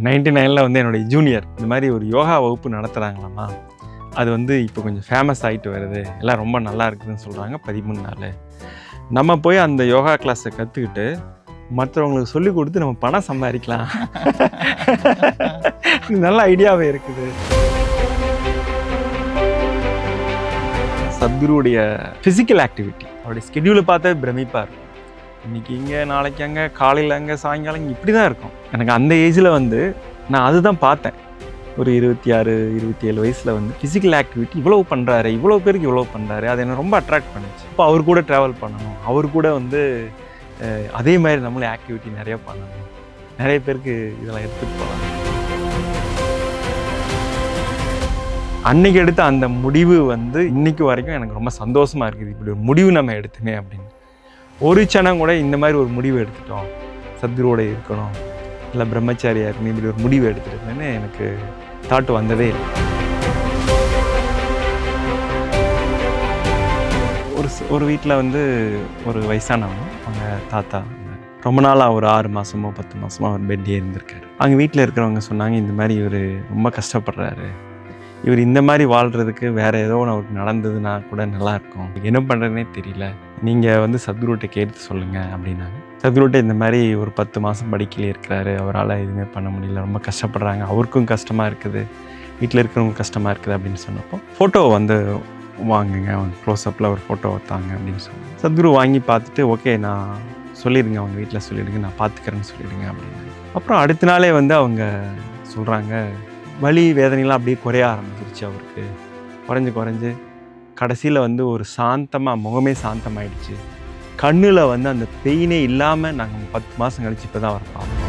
99ல் வந்து என்னுடைய ஜூனியர் இந்த மாதிரி ஒரு யோகா வகுப்பு நடத்துகிறாங்களாம்மா. அது வந்து இப்போ கொஞ்சம் ஃபேமஸ் ஆகிட்டு வருது, எல்லாம் ரொம்ப நல்லா இருக்குதுன்னு சொல்கிறாங்க. 13 நாள் நம்ம போய் அந்த யோகா கிளாஸை கற்றுக்கிட்டு மற்றவங்களுக்கு சொல்லிக் கொடுத்து நம்ம பணம் சம்பாதிக்கலாம். நல்ல ஐடியாவே இருக்குது. சத்குருவுடைய ஃபிசிக்கல் ஆக்டிவிட்டி, அவருடைய ஸ்கெடியூலை பார்த்தா பிரமிப்பாக இருக்கும். இன்றைக்கி இங்கே, நாளைக்கு அங்கே, காலையில் அங்கே, சாயங்காலம் இங்கே, இப்படி தான் இருக்கும். எனக்கு அந்த ஏஜில் வந்து நான் அதுதான் பார்த்தேன். ஒரு 26, 27 வயசில் வந்து ஃபிசிக்கல் ஆக்டிவிட்டி இவ்வளோ பண்ணுறாரு, இவ்வளோ பேருக்கு இவ்வளோ பண்ணுறாரு. அது என்னை ரொம்ப அட்ராக்ட் பண்ணுச்சு. இப்போ அவர் கூட ட்ராவல் பண்ணணும், அவர் கூட வந்து அதே மாதிரி நம்மளே ஆக்டிவிட்டி நிறையா பண்ணணும், நிறைய பேருக்கு இதெல்லாம் எடுத்துகிட்டு போகலாம். அன்றைக்கி எடுத்த அந்த முடிவு வந்து இன்றைக்கு வரைக்கும் எனக்கு ரொம்ப சந்தோஷமாக இருக்குது. இப்படி ஒரு முடிவு நம்ம எடுத்துமே அப்படின்னு. ஒரு க்ஷணம் கூட இந்த மாதிரி ஒரு முடிவு எடுத்துட்டோம், சத்குருவோட இருக்கணும், இல்லை பிரம்மச்சாரியாக இருக்கணும், இப்படி ஒரு முடிவு எடுத்துருக்கேன்னு எனக்கு தாட் வந்ததே இல்லை. ஒரு வீட்டில் வந்து ஒரு வயசானவங்க, அவங்க தாத்தா ரொம்ப நாளாக ஒரு 6 மாதமோ 10 மாதமோ அவர் பெட்லேயே இருந்திருக்காரு. அவங்க வீட்டில் இருக்கிறவங்க சொன்னாங்க, இந்த மாதிரி இவர் ரொம்ப கஷ்டப்படுறாரு, இவர் இந்த மாதிரி வாழ்கிறதுக்கு வேறு ஏதோ அவருக்கு நடந்ததுன்னா கூட நல்லாயிருக்கும், என்ன பண்ணுறதுனே தெரியல, நீங்கள் வந்து சத்குருகிட்ட கேட்டு சொல்லுங்கள் அப்படின்னாங்க. சத்குருகிட்ட இந்த மாதிரி ஒரு 10 மாதம் படிக்கலே இருக்கிறாரு, அவரால் எதுவுமே பண்ண முடியல, ரொம்ப கஷ்டப்படுறாங்க, அவருக்கும் கஷ்டமாக இருக்குது, வீட்டில் இருக்கிறவங்க கஷ்டமாக இருக்குது அப்படின்னு சொன்னப்போ, ஃபோட்டோ வந்து வாங்குங்க, அவங்க க்ளோஸ்அப்பில் ஒரு ஃபோட்டோ வைத்தாங்க அப்படின்னு சொன்னாங்க. சத்குரு வாங்கி பார்த்துட்டு, ஓகே நான் சொல்லிடுங்க, அவங்க வீட்டில் சொல்லிவிடுங்க, நான் பார்த்துக்கிறேன்னு சொல்லிவிடுங்க அப்படின்னாங்க. அப்புறம் அடுத்த நாளே வந்து அவங்க சொல்கிறாங்க, வலி வேதனைலாம் அப்படியே குறைய ஆரம்பிச்சிருச்சு அவருக்கு. குறைஞ்சு கடைசியில் வந்து ஒரு சாந்தமாக, முகமே சாந்தமாயிடுச்சு, கண்ணில் வந்து அந்த பெயினே இல்லாமல் நாங்கள் 10 மாதம் கழிச்சு இப்போ தான் அவர் பார்ப்போம்.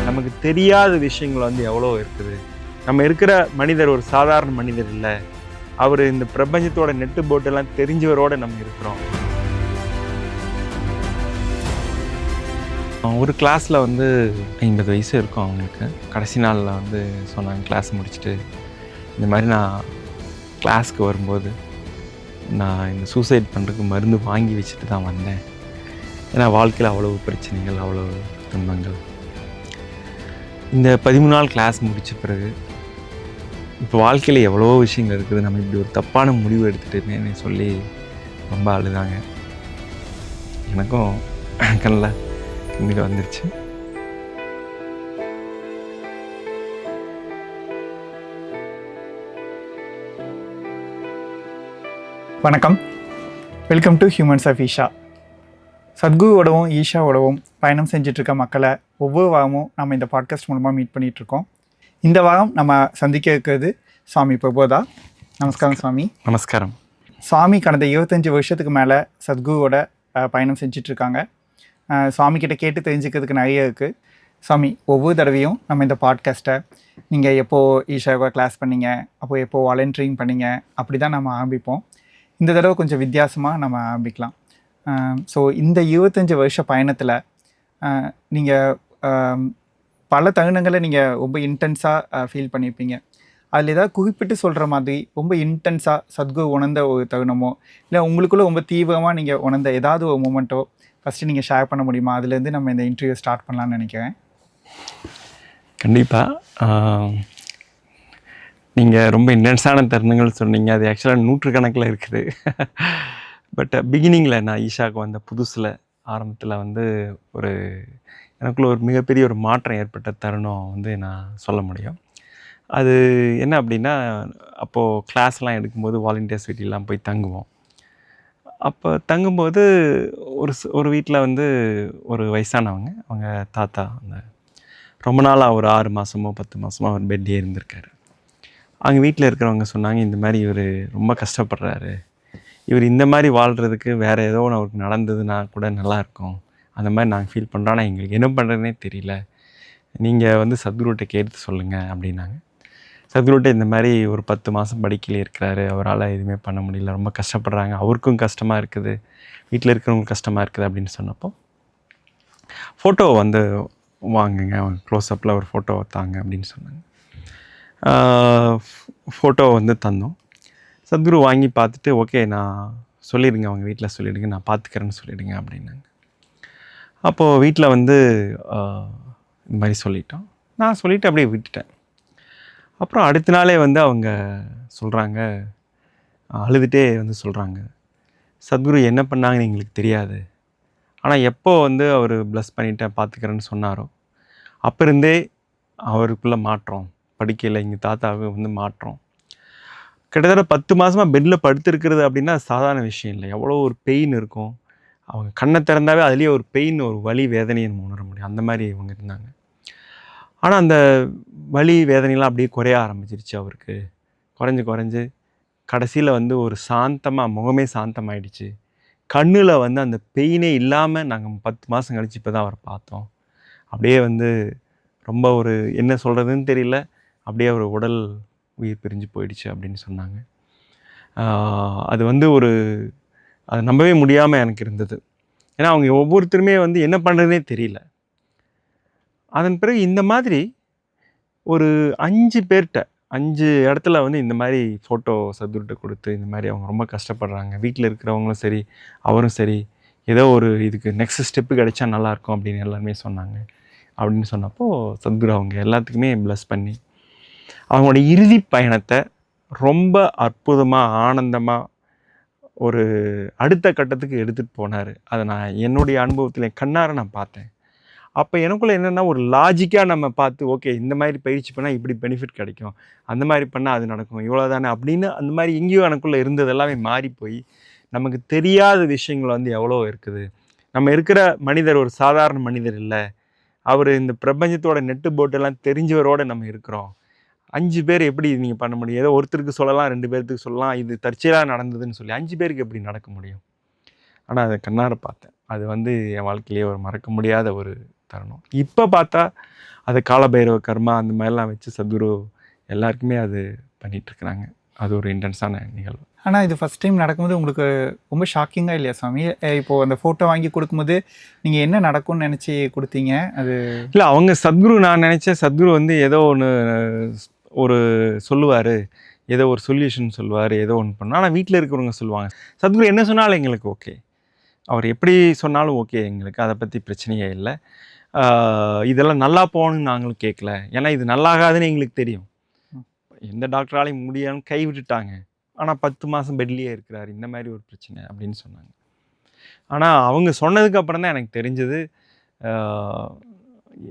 நமக்கு தெரியாத விஷயங்கள் வந்து எவ்வளோ இருக்குது. நம்ம இருக்கிற மனிதர் ஒரு சாதாரண மனிதர் இல்லை, அவர் இந்த பிரபஞ்சத்தோட நெட்டு போட்டெல்லாம் தெரிஞ்சவரோடு நம்ம இருக்கிறோம். ஒரு கிளாஸில் வந்து 50 வயசு இருக்கும் அவங்களுக்கு. கடைசி நாளில் வந்து சொன்னாங்க, கிளாஸ் முடிச்சுட்டு இந்த மாதிரி நான் கிளாஸ்க்கு வரும்போது நான் இந்த சூசைட் பண்ணுறதுக்கு மருந்து வாங்கி வச்சுட்டு தான் வந்தேன். ஏன்னா வாழ்க்கையில் அவ்வளோ பிரச்சனைகள், அவ்வளோ துன்பங்கள். இந்த 13 நாள் கிளாஸ் முடித்த பிறகு இப்போ வாழ்க்கையில் எவ்வளோ விஷயங்கள் இருக்குது, நம்ம இப்படி ஒரு தப்பான முடிவு எடுத்துகிட்டேன்னு சொல்லி ரொம்ப அழுதாங்க. எனக்கும் கண்ணில் கண்ணீர் வந்துருச்சு. வணக்கம், welcome to humans of Isha. சத்குருவோடவும் ஈஷாவோடவும் பயணம் செஞ்சிட்ருக்க மக்களை ஒவ்வொரு வாரமும் நம்ம இந்த பாட்காஸ்ட் மூலமாக மீட் பண்ணிகிட்ருக்கோம். இந்த வாரம் நம்ம சந்திக்க இருக்கிறது சுவாமி பிரபோதா. நமஸ்காரம் சுவாமி. நமஸ்காரம். சுவாமி கடந்த 25 வருஷத்துக்கு மேலே சத்குருவோட பயணம் செஞ்சிட்ருக்காங்க. சுவாமிக்கிட்ட கேட்டு தெரிஞ்சுக்கிறதுக்கு நிறைய இருக்குது. சுவாமி, ஒவ்வொரு தடவையும் நம்ம இந்த பாட்காஸ்ட்டை நீங்கள் எப்போது ஈஷாவை கிளாஸ் பண்ணீங்க, அப்போது எப்போது வாலண்டியரிங் பண்ணீங்க, அப்படி தான் நம்ம ஆரம்பிப்போம். இந்த தடவை கொஞ்சம் வித்தியாசமாக நம்ம ஆரம்பிக்கலாம். ஸோ இந்த 25 வருஷ பயணத்தில் நீங்கள் பல தருணங்களை நீங்கள் ரொம்ப இன்டென்ஸாக ஃபீல் பண்ணியிருப்பீங்க. அதில் ஏதாவது குறிப்பிட்டு சொல்கிற மாதிரி ரொம்ப இன்டென்ஸாக சத்குரு உணர்ந்த ஒரு தருணமோ, இல்லை உங்களுக்குள்ளே ரொம்ப தீவிரமாக நீங்கள் உணர்ந்த ஏதாவது ஒரு மூமெண்ட்டோ ஃபஸ்ட்டு நீங்கள் ஷேர் பண்ண முடியுமா? அதுலேருந்து நம்ம இந்த இன்டர்வியூ ஸ்டார்ட் பண்ணலான்னு நினைக்கிறேன். கண்டிப்பாக. நீங்கள் ரொம்ப இன்டென்ஸான தருணங்கள் சொன்னீங்க. அது ஆக்சுவலாக 100 கணக்கில் இருக்குது. பட் பிகினிங்கில் நான் ஈஷாவுக்கு வந்த புதுசில் ஆரம்பத்தில் வந்து எனக்குள்ள ஒரு மிகப்பெரிய ஒரு மாற்றம் ஏற்பட்ட தருணம் வந்து நான் சொல்ல முடியும். அது என்ன அப்படின்னா, அப்போது கிளாஸ்லாம் எடுக்கும்போது வாலண்டியர்ஸ் வீட்டிலலாம் போய் தங்குவோம். அப்போ தங்கும்போது ஒரு வீட்டில் வந்து ஒரு வயசானவங்க, அவங்க தாத்தா அந்த ரொம்ப நாளாக ஒரு 6 மாதமோ 10 மாதமோ அவர் பெட்லேயே இருந்திருக்காரு. அவங்க வீட்டில் இருக்கிறவங்க சொன்னாங்க, இந்த மாதிரி இவர் ரொம்ப கஷ்டப்படுறாரு, இவர் இந்த மாதிரி வாழ்கிறதுக்கு வேறு ஏதோ அவருக்கு நடந்ததுன்னா கூட நல்லாயிருக்கும், அந்த மாதிரி நாங்கள் ஃபீல் பண்ணுறோம், ஆனால் எங்களுக்கு என்ன பண்ணுறதுனே தெரியல, நீங்கள் வந்து சத்குருகிட்ட கேட்டு சொல்லுங்கள் அப்படின்னாங்க. சத்குருகிட்ட இந்த மாதிரி ஒரு 10 மாதம் படிக்கலே இருக்கிறாரு, அவரால் எதுவுமே பண்ண முடியல, ரொம்ப கஷ்டப்படுறாங்க, அவருக்கும் கஷ்டமாக இருக்குது, வீட்டில் இருக்கிறவங்களுக்கு கஷ்டமாக இருக்குது அப்படின்னு சொன்னப்போ, ஃபோட்டோ வந்து வாங்குங்க, அவங்க க்ளோஸ்அப்பில் ஒரு ஃபோட்டோ வைத்தாங்க அப்படின்னு சொன்னாங்க. ஃபோட்டோ வந்து தந்தோம். சத்குரு வாங்கி பார்த்துட்டு, ஓகே நான் சொல்லிடுங்க, அவங்க வீட்டில் சொல்லிவிடுங்க, நான் பார்த்துக்கிறேன்னு சொல்லிவிடுங்க அப்படின்னாங்க. அப்போது வீட்டில் வந்து இந்த மாதிரி சொல்லிட்டோம். நான் சொல்லிவிட்டு அப்படியே விட்டுட்டேன். அப்புறம் அடுத்த நாளே வந்து அவங்க சொல்கிறாங்க, அழுதுகிட்டே வந்து சொல்கிறாங்க, சத்குரு என்ன பண்ணாங்கன்னு எங்களுக்கு தெரியாது. ஆனால் எப்போ வந்து அவர் ப்ளஸ் பண்ணிட்டேன் பார்த்துக்கிறேன்னு சொன்னாரோ அப்போ இருந்தே அவருக்குள்ளே மாற்றம், படிக்கையில் எங்கள் தாத்தாவுக்கு வந்து மாற்றம். கிட்டத்தட்ட 10 மாதமாக பெட்டில் படுத்துருக்கிறது அப்படின்னா சாதாரண விஷயம் இல்லை. எவ்வளோ ஒரு பெயின் இருக்கும். அவங்க கண்ணை திறந்தாவே அதுலேயே ஒரு பெயின், ஒரு வலி வேதனையை நம்ம உணர முடியும். அந்த மாதிரி இவங்க இருந்தாங்க. ஆனால் அந்த வலி வேதனைலாம் அப்படியே குறைய ஆரம்பிச்சிருச்சு அவருக்கு. குறைஞ்சு கடைசியில் வந்து ஒரு சாந்தமாக, முகமே சாந்தமாயிடுச்சு. கண்ணில் வந்து அந்த பெயினே இல்லாமல் நாங்கள் 10 மாதம் கழித்து இப்போ தான் அவரை பார்த்தோம். அப்படியே வந்து ரொம்ப ஒரு என்ன சொல்கிறதுன்னு தெரியல, அப்படியே ஒரு உடல் உயிர் பிரிஞ்சு போயிடுச்சு அப்படின்னு சொன்னாங்க. அது வந்து அது நம்பவே முடியாமல் எனக்கு இருந்தது. ஏன்னா அவங்க ஒவ்வொருத்தருமே வந்து என்ன பண்ணுறதுனே தெரியல. அதன் பிறகு இந்த மாதிரி ஒரு 5 பேர்கிட்ட 5 இடத்துல வந்து இந்த மாதிரி ஃபோட்டோ சத்குருட்ட கொடுத்து, இந்த மாதிரி அவங்க ரொம்ப கஷ்டப்படுறாங்க, வீட்டில் இருக்கிறவங்களும் சரி, அவரும் சரி, ஏதோ ஒரு இதுக்கு நெக்ஸ்ட் ஸ்டெப்பு கிடைச்சா நல்லாயிருக்கும் அப்படின்னு எல்லாருமே சொன்னாங்க. அப்படின்னு சொன்னப்போ சத்குரு அவங்க எல்லாத்துக்குமே ப்ளஸ் பண்ணி அவங்களோட இறுதி பயணத்தை ரொம்ப அற்புதமாக, ஆனந்தமாக ஒரு அடுத்த கட்டத்துக்கு எடுத்துகிட்டு போனார். அதை நான் என்னுடைய அனுபவத்தில் என் கண்ணார நான் பார்த்தேன். அப்போ எனக்குள்ளே என்னென்னா, ஒரு லாஜிக்காக நம்ம பார்த்து, ஓகே இந்த மாதிரி பயிற்சி பண்ணால் இப்படி பெனிஃபிட் கிடைக்கும், அந்த மாதிரி பண்ணால் அது நடக்கும், இவ்வளோ தானே அப்படின்னு அந்த மாதிரி எங்கேயோ எனக்குள்ளே இருந்தது எல்லாமே மாறி போய், நமக்கு தெரியாத விஷயங்கள் வந்து எவ்வளோ இருக்குது. நம்ம இருக்கிற மனிதர் ஒரு சாதாரண மனிதர் இல்லை. அவர் இந்த பிரபஞ்சத்தோட நெட்டு போட்டெல்லாம் தெரிஞ்சவரோடு நம்ம இருக்கிறோம். 5 பேர் எப்படி நீங்கள் பண்ண முடியும்? ஏதோ ஒருத்தருக்கு சொல்லலாம், 2 பேர்த்துக்கு சொல்லலாம், இது தற்செயலாக நடந்ததுன்னு சொல்லி 5 பேருக்கு எப்படி நடக்க முடியும்? ஆனால் அதை கண்ணார பார்த்தேன். அது வந்து என் வாழ்க்கையிலேயே ஒரு மறக்க முடியாத ஒரு தருணம். இப்போ பார்த்தா அது காலபைரவ கர்மா அந்த மாதிரிலாம் வச்சு சத்குரு எல்லாருக்குமே அது பண்ணிகிட்ருக்குறாங்க. அது ஒரு இன்டென்ஸான நிகழ்வு. ஆனால் இது ஃபஸ்ட் டைம் நடக்கும்போது உங்களுக்கு ரொம்ப ஷாக்கிங்காக இல்லையா சாமி? இப்போது அந்த ஃபோட்டோ வாங்கி கொடுக்கும்போது நீங்கள் என்ன நடக்கும்னு நினச்சி கொடுத்தீங்க? அது இல்லை, அவங்க சத்குரு, நான் நினச்சேன் சத்குரு வந்து ஏதோ ஒன்று ஒரு சொல்லுவார், ஏதோ ஒரு சொல்யூஷன் சொல்லுவார், ஏதோ ஒன்று பண்ணால். ஆனால் வீட்டில் இருக்கிறவங்க சொல்லுவாங்க, சத்குரு என்ன சொன்னாலும் எங்களுக்கு ஓகே, அவர் எப்படி சொன்னாலும் ஓகே, எங்களுக்கு அதை பற்றி பிரச்சனையே இல்லை, இதெல்லாம் நல்லா போகணும்னு நாங்களும் கேட்கல, ஏன்னா இது நல்லாகாதுன்னு எங்களுக்கு தெரியும். எந்த டாக்டராலையும் முடியாமல் கை விட்டுட்டாங்க. ஆனால் 10 மாதம் பெட்லேயே இருக்கிறார், இந்த மாதிரி ஒரு பிரச்சனை அப்படின்னு சொன்னாங்க. ஆனால் அவங்க சொன்னதுக்கு அப்புறம் தான் எனக்கு தெரிஞ்சது,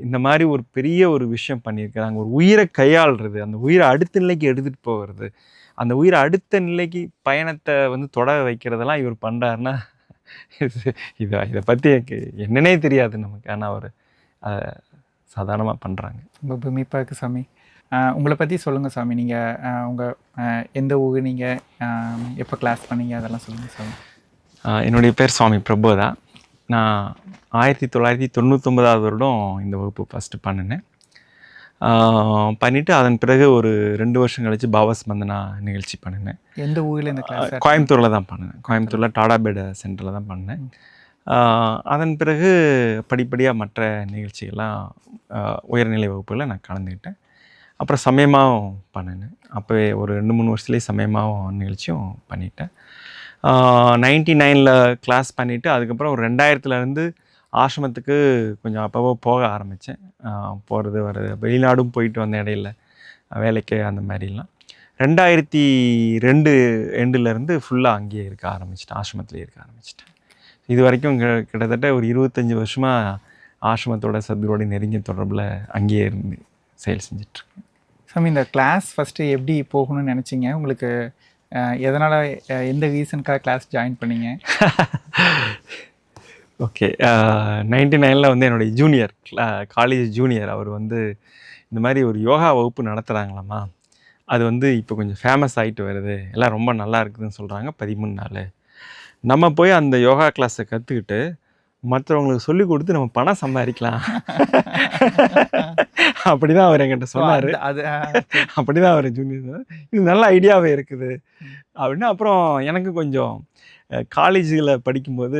இந்த மாதிரி ஒரு பெரிய ஒரு விஷயம் பண்ணியிருக்கிறாங்க. ஒரு உயிரை கையாளுறது, அந்த உயிரை அடுத்த நிலைக்கு எடுத்துகிட்டு போகிறது, அந்த உயிரை அடுத்த நிலைக்கு பயணத்தை வந்து தொட வைக்கிறதெல்லாம் இவர் பண்ணுறாருன்னா, இதை பற்றி எனக்கு என்னன்னே தெரியாது நமக்கு. ஆனால் அவர் சாதாரணமாக பண்ணுறாங்க. ரொம்ப பிரமிப்பாக இருக்குது சாமி. உங்களை பற்றி சொல்லுங்கள் சாமி. நீங்கள் உங்கள் எந்த ஊர், நீங்கள் எப்போ கிளாஸ் பண்ணீங்க, அதெல்லாம் சொல்லுங்கள் சாமி. என்னுடைய பேர் சுவாமி பிரபோதா. நான் 1999 வருடம் இந்த வகுப்பு ஃபஸ்ட்டு பண்ணினேன். பண்ணிவிட்டு அதன் பிறகு ஒரு 2 வருஷம் கழித்து பாவஸ்பந்தனா நிகழ்ச்சி பண்ணினேன். எந்த ஊரில் இந்த கிளாஸ்? கோயம்புத்தூரில் தான் பண்ணினேன். கோயம்புத்தூரில் டாடாபேட் சென்டரில் தான் பண்ணேன். அதன் பிறகு படிப்படியாக மற்ற நிகழ்ச்சிகள்லாம் உயர்நிலை வகுப்புகளில் நான் கலந்துக்கிட்டேன். அப்புறம் சமயமாகவும் பண்ணினேன். அப்போவே ஒரு 2-3 வருஷத்துலேயே சமயமாகவும் நிகழ்ச்சியும் பண்ணிட்டேன். 99 கிளாஸ் பண்ணிவிட்டு அதுக்கப்புறம் ஒரு 2000 ஆசிரமத்துக்கு கொஞ்சம் அப்போவோ போக ஆரம்பித்தேன். போகிறது வர்றது, வெளிநாடும் போயிட்டு வந்த இடையில வேலைக்கு அந்த மாதிரிலாம். 2002 எண்டுலேருந்து ஃபுல்லாக அங்கேயே இருக்க ஆரம்பிச்சிட்டேன், ஆசிரமத்திலே இருக்க ஆரம்பிச்சிட்டேன். இது வரைக்கும் கிட்டத்தட்ட ஒரு 25 வருஷமாக ஆசிரமத்தோட சத்குருவோட நெருங்கிய தொடர்பில் அங்கேயே இருந்து செயல் செஞ்சிட்ருக்கேன். சாமி, இந்த கிளாஸ் ஃபஸ்ட்டு எப்படி போகணும்னு நினச்சிங்க? உங்களுக்கு எதனால், எந்த ரீசனுக்காக கிளாஸ் ஜாயின் பண்ணீங்க? ஓகே, 99 வந்து என்னுடைய ஜூனியர், காலேஜ் ஜூனியர், அவர் வந்து இந்த மாதிரி ஒரு யோகா வகுப்பு நடத்துகிறாங்களாம்மா, அது வந்து இப்போ கொஞ்சம் ஃபேமஸ் ஆகிட்டு வருது, எல்லாம் ரொம்ப நல்லா இருக்குதுன்னு சொல்கிறாங்க, 13 நாள் நம்ம போய் அந்த யோகா கிளாஸை கற்றுக்கிட்டு மற்றவங்களுக்கு சொல்லி கொடுத்து நம்ம பணம் சம்பாதிக்கலாம் அப்படி தான் அவர் என்கிட்ட சொன்னார். அப்படி தான் அவர் ஜூனியர், இது நல்ல ஐடியாவே இருக்குது அப்படின்னு. அப்புறம் எனக்கு கொஞ்சம் காலேஜில் படிக்கும்போது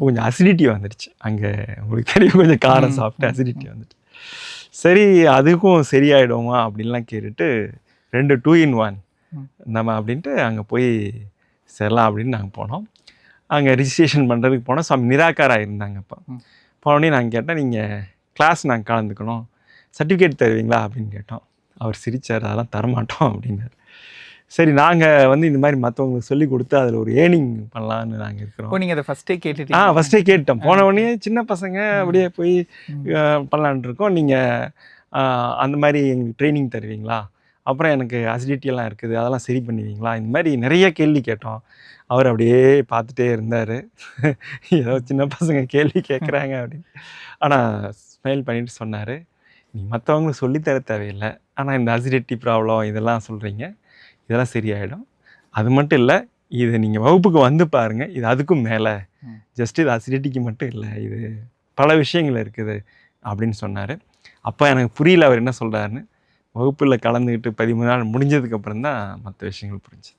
கொஞ்சம் அசிடிட்டி வந்துடுச்சு. அங்கே உங்களுக்கு தெரியும், கொஞ்சம் காரம் சாப்பிட்டு அசிடிட்டி வந்துடுச்சு. சரி, அதுக்கும் சரியாயிடுமா அப்படின்லாம் கேட்டுட்டு 2 in 1 நம்ம அப்படின்ட்டு அங்கே போய் சேரலாம் அப்படின்னு நாங்கள் போனோம். அங்கே ரிஜிஸ்ட்ரேஷன் பண்ணுறதுக்கு போனோம். சுவாமி நிராகாரா இருந்தாங்க. அப்போ போனோடனே நாங்கள் கேட்டேன், நீங்கள் கிளாஸ் நாங்கள் கலந்துக்கணும், சர்டிஃபிகேட் தருவீங்களா அப்படின்னு கேட்டோம். அவர் சிரித்தார், அதெல்லாம் தரமாட்டோம் அப்படின்னாரு. சரி, நாங்கள் வந்து இந்த மாதிரி மற்றவங்களுக்கு சொல்லி கொடுத்து அதில் ஒரு ஏர்னிங் பண்ணலான்னு நாங்கள் இருக்கிறோம். நீங்கள் அதை ஃபஸ்ட்டே கேட்டுட்டீங்க? ஃபஸ்ட்டே கேட்டோம். போன உடனே சின்ன பசங்க அப்படியே போய் பண்ணலான் இருக்கோம், நீங்கள் அந்த மாதிரி எங்களுக்கு ட்ரைனிங் தருவீங்களா, அப்புறம் எனக்கு அசிடிட்டியெல்லாம் இருக்குது அதெல்லாம் சரி பண்ணுவீங்களா, இந்த மாதிரி நிறைய கேள்வி கேட்டோம். அவர் அப்படியே பார்த்துட்டே இருந்தார், ஏதோ சின்ன பசங்க கேள்வி கேட்குறாங்க அப்படின்னு. ஆனால் ஸ்மைல் பண்ணிட்டு சொன்னார், நீ மற்றவங்களுக்கு சொல்லித்தர தேவையில்லை, ஆனால் இந்த அசிடிட்டி ப்ராப்ளம் இதெல்லாம் சொல்கிறீங்க, இதெல்லாம் சரியாயிடும். அது மட்டும் இல்லை, இது நீங்கள் வகுப்புக்கு வந்து பாருங்கள், இது அதுக்கும் மேலே, ஜஸ்ட் இது அசிடிட்டிக்கு மட்டும் இல்லை, இது பல விஷயங்கள் இருக்குது அப்படின்னு சொன்னார். அப்போ எனக்கு புரியல அவர் என்ன சொல்கிறாருன்னு. வகுப்பில் கலந்துக்கிட்டு 13 நாள் முடிஞ்சதுக்கப்புறம் தான் மற்ற விஷயங்கள் புரிஞ்சு.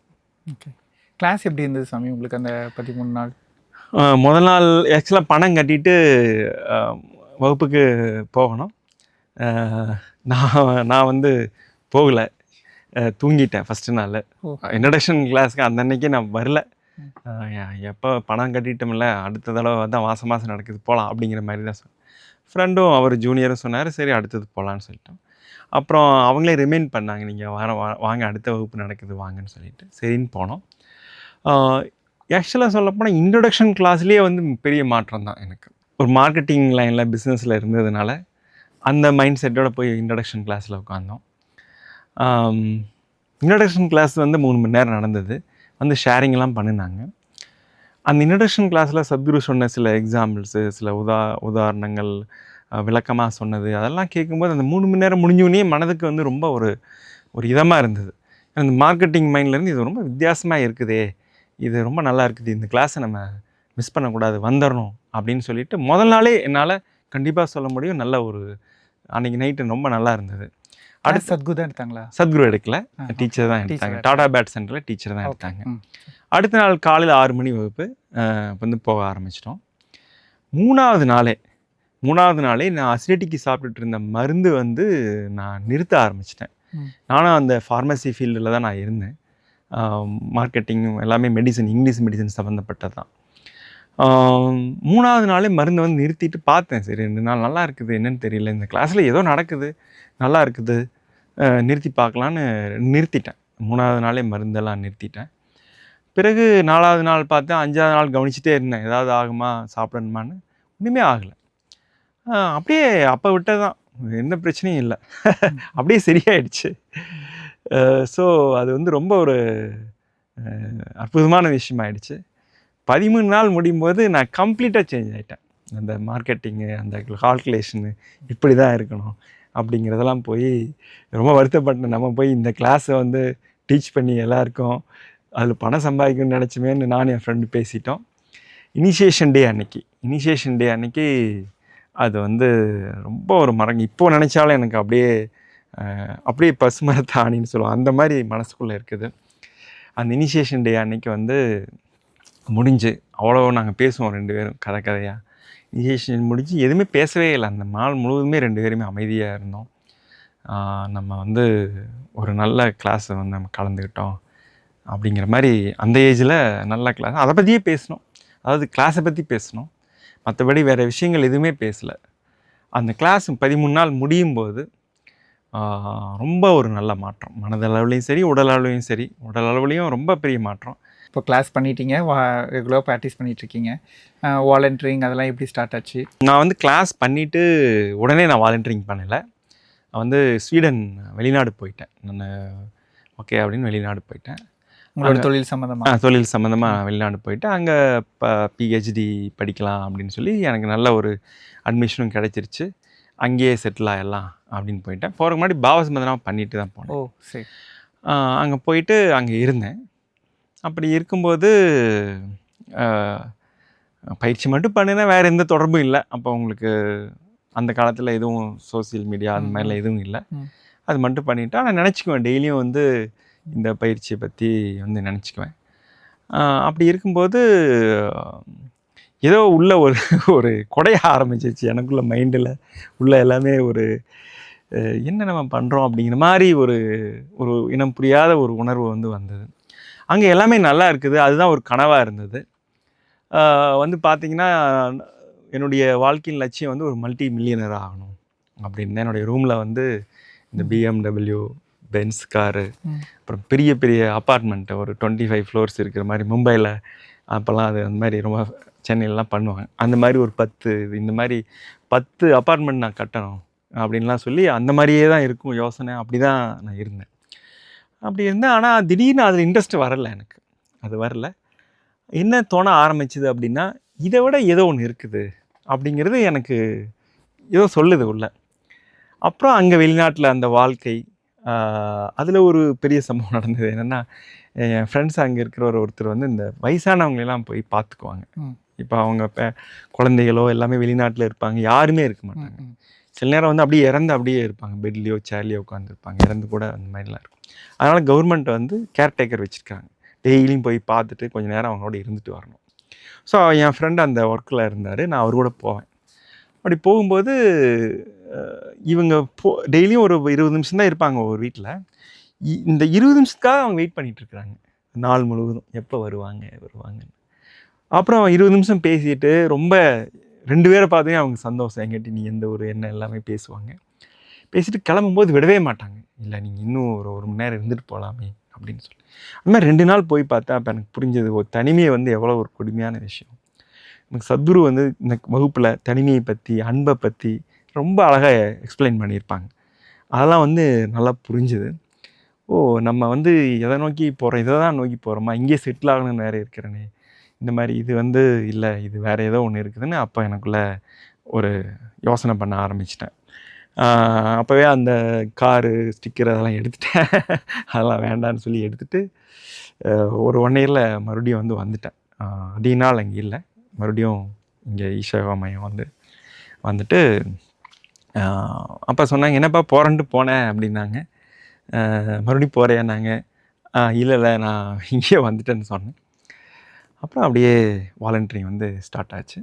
ஓகே, கிளாஸ் எப்படி இருந்தது சாமி உங்களுக்கு அந்த 13 நாள்? முதல் நாள் ஆக்சுவலாக பணம் கட்டிட்டு வகுப்புக்கு போகணும். நான் வந்து போகலை, தூங்கிட்டேன் ஃபஸ்ட்டு நாள். இன்ட்ரடக்ஷன் கிளாஸுக்கு அந்த அன்னைக்கே நான் வரல. எப்போ பணம் கட்டிட்டோம்ல, அடுத்த தடவை தான் மாதம் நடக்குது, போகலாம் அப்படிங்கிற மாதிரி தான் சொன்னேன். ஃப்ரெண்டும் அவர் ஜூனியரும் சொன்னார், சரி அடுத்தது போகலான்னு சொல்லிட்டோம். அப்புறம் அவங்களே ரிமைண்ட் பண்ணாங்க, நீங்கள் வாங்க அடுத்த வகுப்பு நடக்குது வாங்கன்னு சொல்லிட்டு சரின்னு போனோம். ஆக்சுவலாக சொல்லப்போனால் இன்ட்ரடக்ஷன் கிளாஸ்லேயே வந்து பெரிய மாற்றம் தான் எனக்கு. ஒரு மார்க்கெட்டிங் லைனில் பிஸ்னஸில் இருந்ததுனால அந்த மைண்ட் செட்டோட போய் இன்ட்ரடக்ஷன் கிளாஸில் உட்காந்தோம். இன்ட்ரடக்ஷன் கிளாஸ் வந்து 3 மணி நேரம் நடந்தது. வந்து ஷேரிங்லாம் பண்ணினாங்க. அந்த இன்ட்ரடக்ஷன் கிளாஸில் சத்குரு சொன்ன சில எக்ஸாம்பிள்ஸு, சில உதாரணங்கள், விளக்கமாக சொன்னது, அதெல்லாம் கேட்கும்போது அந்த 3 மணி நேரம் முடிஞ்சோடனே மனதுக்கு வந்து ரொம்ப ஒரு இதமாக இருந்தது. அந்த மார்க்கெட்டிங் மைண்ட்லேருந்து இது ரொம்ப வித்தியாசமாக இருக்குதே, இது ரொம்ப நல்லா இருக்குது, இந்த கிளாஸை நம்ம மிஸ் பண்ணக்கூடாது, வந்துடணும் அப்படின்னு சொல்லிட்டு முதல் நாளே என்னால் கண்டிப்பாக சொல்ல முடியும். நல்ல ஒரு அன்றைக்கி நைட்டு ரொம்ப நல்லா இருந்தது. அடுத்து சத்குரு தான் எடுத்தாங்களா? சத்குரு எடுக்கல, டீச்சர் தான் எடுத்தாங்க. டாடா பேட் சென்டரில் டீச்சர் தான் எடுத்தாங்க. அடுத்த நாள் காலையில் 6 மணி வகுப்பு வந்து போக ஆரம்பிச்சிட்டோம். மூணாவது நாளே நான் அசிடிட்டிக்கு சாப்பிட்டுட்டு இருந்த மருந்து வந்து நான் நிறுத்த ஆரம்பிச்சிட்டேன். நானும் அந்த ஃபார்மசி ஃபீல்டில் தான் நான் இருந்தேன். மார்க்கெட்டிங் எல்லாமே மெடிசன், இங்கிலீஷ் மெடிசன் சம்மந்தப்பட்டது தான். மூணாவது நாளே மருந்தை வந்து நிறுத்திட்டு பார்த்தேன். சரி 2 நாள் நல்லா இருக்குது, என்னென்னு தெரியல, இந்த கிளாஸில் ஏதோ நடக்குது, நல்லா இருக்குது, நிறுத்தி பார்க்கலான்னு நிறுத்திட்டேன். 3வது நாளே மருந்தெல்லாம் நிறுத்திட்டேன். பிறகு 4வது நாள் பார்த்தேன், 5வது நாள் கவனிச்சுட்டே இருந்தேன், ஏதாவது ஆகுமா, சாப்பிடணுமான்னு. ஒன்றுமே ஆகலை. அப்படியே அப்போ விட்டதான், எந்த பிரச்சனையும் இல்லை, அப்படியே சரியாயிடுச்சு. ஸோ அது வந்து ரொம்ப ஒரு அற்புதமான விஷயமாயிடுச்சு. 13 நாள் முடியும் போது நான் கம்ப்ளீட்டாக சேஞ்ச் ஆகிட்டேன். அந்த மார்க்கெட்டிங்கு, அந்த கால்குலேஷனு இப்படி தான் இருக்கணும் அப்படிங்கிறதெல்லாம் போய் ரொம்ப வருத்தப்பட்டேன். நம்ம போய் இந்த கிளாஸை வந்து டீச் பண்ணி எல்லாருக்கும் அதில் பணம் சம்பாதிக்கணும்னு நினச்சோமேன்னு நான் என் ஃப்ரெண்டு பேசிட்டோம். இனிஷியேஷன் டே அன்னைக்கு அது வந்து ரொம்ப ஒரு இப்போ நினச்சாலும் எனக்கு அப்படியே பசுமரத்தாணின்னு சொல்லுவோம், அந்த மாதிரி மனசுக்குள்ளே இருக்குது. அந்த இனிஷியேஷன் டே அன்னைக்கு வந்து முடிஞ்சு அவ்வளோ நாங்கள் பேசுவோம் 2 பேரும் கதையாக. இனிஷியேஷன் முடிஞ்சு எதுவுமே பேசவே இல்லை. அந்த நாள் முழுவதுமே 2 பேருமே அமைதியாக இருந்தோம். நம்ம வந்து ஒரு நல்ல கிளாஸை வந்து நம்ம கலந்துக்கிட்டோம் அப்படிங்கிற மாதிரி அந்த ஏஜில் நல்ல கிளாஸ், அதை பற்றியே பேசணும். அதாவது கிளாஸை பற்றி பேசணும், மற்றபடி வேறு விஷயங்கள் எதுவுமே பேசலை. அந்த கிளாஸ் 13 நாள் முடியும் போது ரொம்ப ஒரு நல்ல மாற்றம், மனதளவுலையும் சரி உடல் அளவுலையும் ரொம்ப பெரிய மாற்றம். இப்போ கிளாஸ் பண்ணிட்டீங்க, ரெகுலராக ப்ராக்டிஸ் பண்ணிகிட்ருக்கீங்க, வாலண்டியரிங் அதெல்லாம் எப்படி ஸ்டார்ட் ஆச்சு? நான் வந்து கிளாஸ் பண்ணிவிட்டு உடனே நான் வாலண்டியரிங் பண்ணலை. நான் வந்து ஸ்வீடன் வெளிநாடு போயிட்டேன். நான் ஓகே அப்படின்னு வெளிநாடு போயிட்டேன். உங்களோட தொழில் சம்மந்தமாக வெளிநாடு போயிட்டு அங்கே பிஹெச்டி படிக்கலாம் அப்படின்னு சொல்லி எனக்கு நல்ல ஒரு அட்மிஷனும் கிடச்சிருச்சு. அங்கேயே செட்டில் ஆகிடலாம் அப்படின்னு போயிட்டேன். போகிறதுக்கு முன்னாடி பாவசம்பந்தமாக பண்ணிட்டு தான் போனேன். ஓ சரி. அங்கே போயிட்டு அங்கே இருந்தேன். அப்படி இருக்கும்போது பயிற்சி மட்டும் பண்ணினா வேறு எந்த தொடர்பும் இல்லை. அப்போ உங்களுக்கு அந்த காலத்தில் எதுவும் சோசியல் மீடியா அந்த மாதிரிலாம் எதுவும் இல்லை. அது மட்டும் பண்ணிவிட்டு நான் நினச்சிக்குவேன், டெய்லியும் வந்து இந்த பயிற்சியை பற்றி வந்து நினச்சிக்குவேன். அப்படி இருக்கும்போது ஏதோ உள்ள ஒரு கொடைய ஆரம்பிச்சிருச்சு எனக்குள்ள, மைண்டில் உள்ள எல்லாமே ஒரு என்ன நம்ம பண்ணுறோம் அப்படிங்கிற மாதிரி ஒரு இனம் புரியாத ஒரு உணர்வு வந்து வந்தது. அங்கே எல்லாமே நல்லா இருக்குது, அதுதான் ஒரு கனவாக இருந்தது. வந்து பார்த்திங்கன்னா என்னுடைய வாழ்க்கையின் லட்சியம் வந்து ஒரு மல்டி மில்லியனர் ஆகணும் அப்படின்னு தான். என்னுடைய ரூமில் வந்து இந்த BMW, பென்ஸ் காரு, அப்புறம் பெரிய பெரிய அப்பார்ட்மெண்ட்டு ஒரு 25 ஃப்ளோர்ஸ் இருக்கிற மாதிரி மும்பையில் அப்போல்லாம் அது அந்த மாதிரி ரொம்ப சென்னையிலலாம் பண்ணுவாங்க. அந்த மாதிரி ஒரு 10 இந்த மாதிரி 10 அப்பார்ட்மெண்ட் நான் கட்டணும் அப்படின்லாம் சொல்லி அந்த மாதிரியே தான் இருக்கும் யோசனை. அப்படி தான் நான் இருந்தேன். அப்படி இருந்தேன். ஆனால் திடீர்னு அதில் இன்ட்ரெஸ்ட் வரல எனக்கு. அது வரல. என்ன தோண ஆரம்பிச்சுது அப்படின்னா, இதை விட ஏதோ ஒன்று இருக்குது அப்படிங்கிறது எனக்கு ஏதோ சொல்லுது உள்ள. அப்புறம் அங்கே வெளிநாட்டில் அந்த வாழ்க்கை, அதில் ஒரு பெரிய சம்பவம் நடந்தது. என்னென்னா, என் ஃப்ரெண்ட்ஸ் அங்கே இருக்கிற ஒருத்தர் வந்து இந்த வயசானவங்களெல்லாம் போய் பார்த்துக்குவாங்க. இப்போ அவங்க குழந்தைகளோ எல்லாமே வெளிநாட்டில் இருப்பாங்க, யாருமே இருக்க மாட்டாங்க. சில நேரம் வந்து அப்படியே இறந்து அப்படியே இருப்பாங்க, பெட்லேயோ சேர்லேயோ உட்காந்துருப்பாங்க, இறந்து கூட அந்த மாதிரிலாம் இருக்கும். அதனால் கவர்மெண்ட் வந்து கேர்டேக்கர் வச்சுருக்காங்க. டெய்லியும் போய் பார்த்துட்டு கொஞ்சம் நேரம் அவங்களோட இருந்துட்டு வரணும். ஸோ என் ஃப்ரெண்டு அந்த ஒர்க்கில் இருந்தார், நான் அவர் கூட போவேன். அப்படி போகும்போது இவங்க டெய்லியும் ஒரு 20 நிமிஷம் தான் இருப்பாங்க ஒரு வீட்டில். இந்த 20 நிமிஷத்துக்காக அவங்க வெயிட் பண்ணிகிட்ருக்குறாங்க நாள் முழுவதும், எப்போ வருவாங்கன்னு. அப்புறம் 20 நிமிஷம் பேசிட்டு ரொம்ப 2 பேரை பார்த்தே அவங்க சந்தோஷம். எங்கிட்ட நீ எந்த ஒரு என்ன எல்லாமே பேசுவாங்க. பேசிட்டு கிளம்பும்போது விடவே மாட்டாங்க. இல்லை நீங்கள் இன்னும் ஒரு மணி நேரம் இருந்துட்டு போகலாமே அப்படின்னு சொல்லி. அந்த மாதிரி 2 நாள் போய் பார்த்தா அப்போ எனக்கு புரிஞ்சது ஒரு தனிமையை வந்து எவ்வளோ ஒரு கொடுமையான விஷயம். எனக்கு சத்குரு வந்து இந்த வகுப்பில் தனிமையை பற்றி, அன்பை பற்றி ரொம்ப அழகாக எக்ஸ்பிளைன் பண்ணியிருப்பாங்க. அதெல்லாம் வந்து நல்லா புரிஞ்சுது. ஓ, நம்ம வந்து எதை நோக்கி போகிறோம், இதை தான் நோக்கி போகிறோமா, இங்கே செட்டில் ஆகணும்னு வேறு இருக்கிறேனே, இந்த மாதிரி இது வந்து இல்லை, இது வேறு ஏதோ ஒன்று இருக்குதுன்னு அப்போ எனக்குள்ளே ஒரு யோசனை பண்ண ஆரம்பிச்சிட்டேன். அப்போவே அந்த காரு ஸ்டிக்கர் அதெல்லாம் எடுத்துட்டேன். அதெல்லாம் வேண்டான்னு சொல்லி எடுத்துகிட்டு ஒரு 1 இயரில் மறுபடியும் வந்து வந்துட்டேன். அதிக நாள் அங்கே இல்லை, மறுபடியும் இங்கே ஈஷா மையம் வந்துட்டு அப்போ சொன்னாங்க, என்னப்பா போகிறேன்ட்டு போனேன் அப்படின்னாங்க. மறுபடியும் போகிறேன்னாங்க. இல்லை நான் இங்கேயே வந்துட்டேன்னு சொன்னேன். அப்புறம் அப்படியே வாலண்டரிங் வந்து ஸ்டார்ட் ஆச்சு.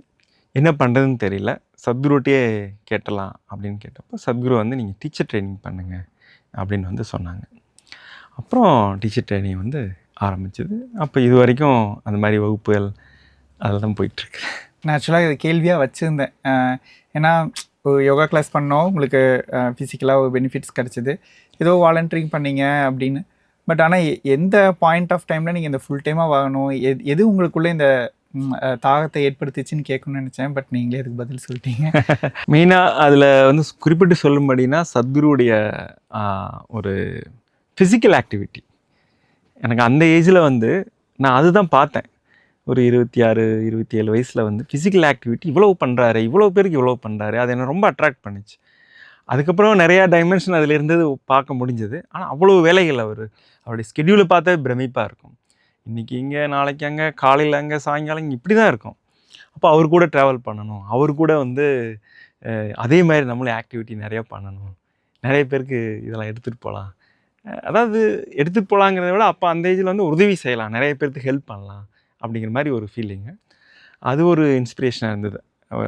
என்ன பண்ணுறதுன்னு தெரியல. சத்குருட்டே கேட்டலாம் அப்படின்னு கேட்டப்போ சத்குரு வந்து நீங்கள் டீச்சர் ட்ரைனிங் பண்ணுங்கள் அப்படின்னு வந்து சொன்னாங்க. அப்புறம் டீச்சர் ட்ரைனிங் வந்து ஆரம்பிச்சது. அப்போ இது வரைக்கும் அந்த மாதிரி வகுப்புகள் அதில் தான் போயிட்டுருக்கு. நான் ஆக்சுவலாக இது கேள்வியாக வச்சுருந்தேன். ஏன்னா யோகா கிளாஸ் பண்ணோம், உங்களுக்கு ஃபிசிக்கலாக ஒரு பெனிஃபிட்ஸ் கிடச்சிது, ஏதோ வாலண்டரிங் பண்ணீங்க அப்படின்னு. பட் ஆனால் எந்த பாயிண்ட் ஆஃப் டைமில் நீங்கள் இந்த ஃபுல் டைமாக வாங்கணும், எது உங்களுக்குள்ளே இந்த தாகத்தை ஏற்படுத்திச்சுன்னு கேட்கணும்னு நினச்சேன். பட் நீங்களே அதுக்கு பதில் சொல்லிட்டீங்க. மெயினாக அதில் வந்து குறிப்பிட்டு சொல்லும்படினா சத்குருவுடைய ஒரு ஃபிசிக்கல் ஆக்டிவிட்டி. எனக்கு அந்த ஏஜில் வந்து நான் அதுதான் பார்த்தேன். ஒரு 26, 27 வயசில் வந்து ஃபிசிக்கல் ஆக்டிவிட்டி இவ்வளோ பண்ணுறாரு, இவ்வளோ பேருக்கு இவ்வளோ பண்ணுறாரு, அது என்னை ரொம்ப அட்ராக்ட் பண்ணிச்சு. அதுக்கப்புறம் நிறையா டைமென்ஷன் அதில் இருந்தது பார்க்க முடிஞ்சது. ஆனால் அவ்வளோ வேலைகள் அவருடைய ஸ்கெடியூலை பார்த்தா பிரமிப்பாக இருக்கும். இன்றைக்கி இங்கே, நாளைக்கு அங்கே, காலையில் அங்கே, சாயங்காலம் இங்கே, இப்படி தான் இருக்கும். அப்போ அவர் கூட ட்ராவல் பண்ணணும், அவர் கூட வந்து அதே மாதிரி நம்மளும் ஆக்டிவிட்டி நிறையா பண்ணணும், நிறைய பேருக்கு இதெல்லாம் எடுத்துகிட்டு போகலாம். அதாவது எடுத்துகிட்டு போகலாங்கிறத விட அப்போ அந்த ஏஜில் வந்து உதவி செய்யலாம், நிறைய பேருக்கு ஹெல்ப் பண்ணலாம் அப்படிங்கிற மாதிரி ஒரு ஃபீலிங்கு. அது ஒரு இன்ஸ்பிரேஷனாக இருந்தது.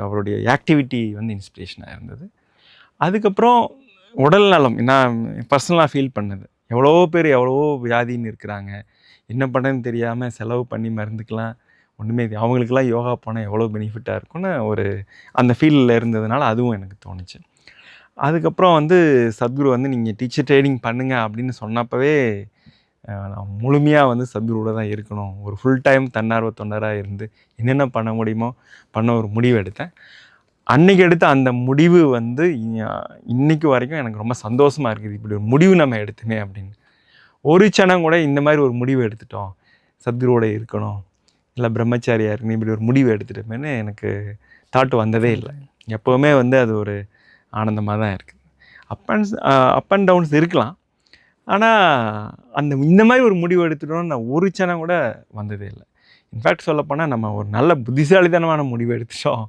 அவருடைய ஆக்டிவிட்டி வந்து இன்ஸ்பிரேஷனாக இருந்தது. அதுக்கப்புறம் உடல் நலம் நான் பர்சனலாக ஃபீல் பண்ணது. எவ்வளோ பேர் எவ்வளவோ வியாதின்னு இருக்கிறாங்க, என்ன பண்ணுறதுன்னு தெரியாமல் செலவு பண்ணி மருந்துக்கெலாம் ஒன்றுமே அவங்களுக்கெல்லாம் யோகா போனால் எவ்வளோ பெனிஃபிட்டாக இருக்குன்னு ஒரு அந்த ஃபீல்டில் இருந்ததுனால அதுவும் எனக்கு தோணுச்சு. அதுக்கப்புறம் வந்து சத்குரு வந்து நீங்கள் டீச்சர் ட்ரைனிங் பண்ணுங்கள் அப்படின்னு சொன்னப்பவே நான் முழுமையாக வந்து சத்குருவோட தான் இருக்கணும், ஒரு ஃபுல் டைம் தன்னார்வ தொண்டராக இருந்து என்னென்ன பண்ண முடியுமோ பண்ண ஒரு முடிவு எடுத்தேன். அன்றைக்கி எடுத்த அந்த முடிவு வந்து இன்றைக்கு வரைக்கும் எனக்கு ரொம்ப சந்தோஷமாக இருக்குது. இப்படி ஒரு முடிவு நம்ம எடுத்துமே அப்படின்னு. ஒரு க்ஷணம் கூட இந்த மாதிரி ஒரு முடிவு எடுத்துட்டோம், சத்குருவோட இருக்கணும், இல்லை பிரம்மச்சாரியாக இருக்கணும், இப்படி ஒரு முடிவு எடுத்துட்டோமேனு எனக்கு தாட் வந்ததே இல்லை. எப்போவுமே வந்து அது ஒரு ஆனந்தமாக தான் இருக்குது. அப் அண்ட் டவுன்ஸ் இருக்கலாம், ஆனால் இந்த மாதிரி ஒரு முடிவு எடுத்துட்டோன்னு நான் ஒரு க்ஷணம் கூட வந்ததே இல்லை. இன்ஃபேக்ட் சொல்லப்போனால் நம்ம ஒரு நல்ல புத்திசாலித்தனமான முடிவு எடுத்துட்டோம்,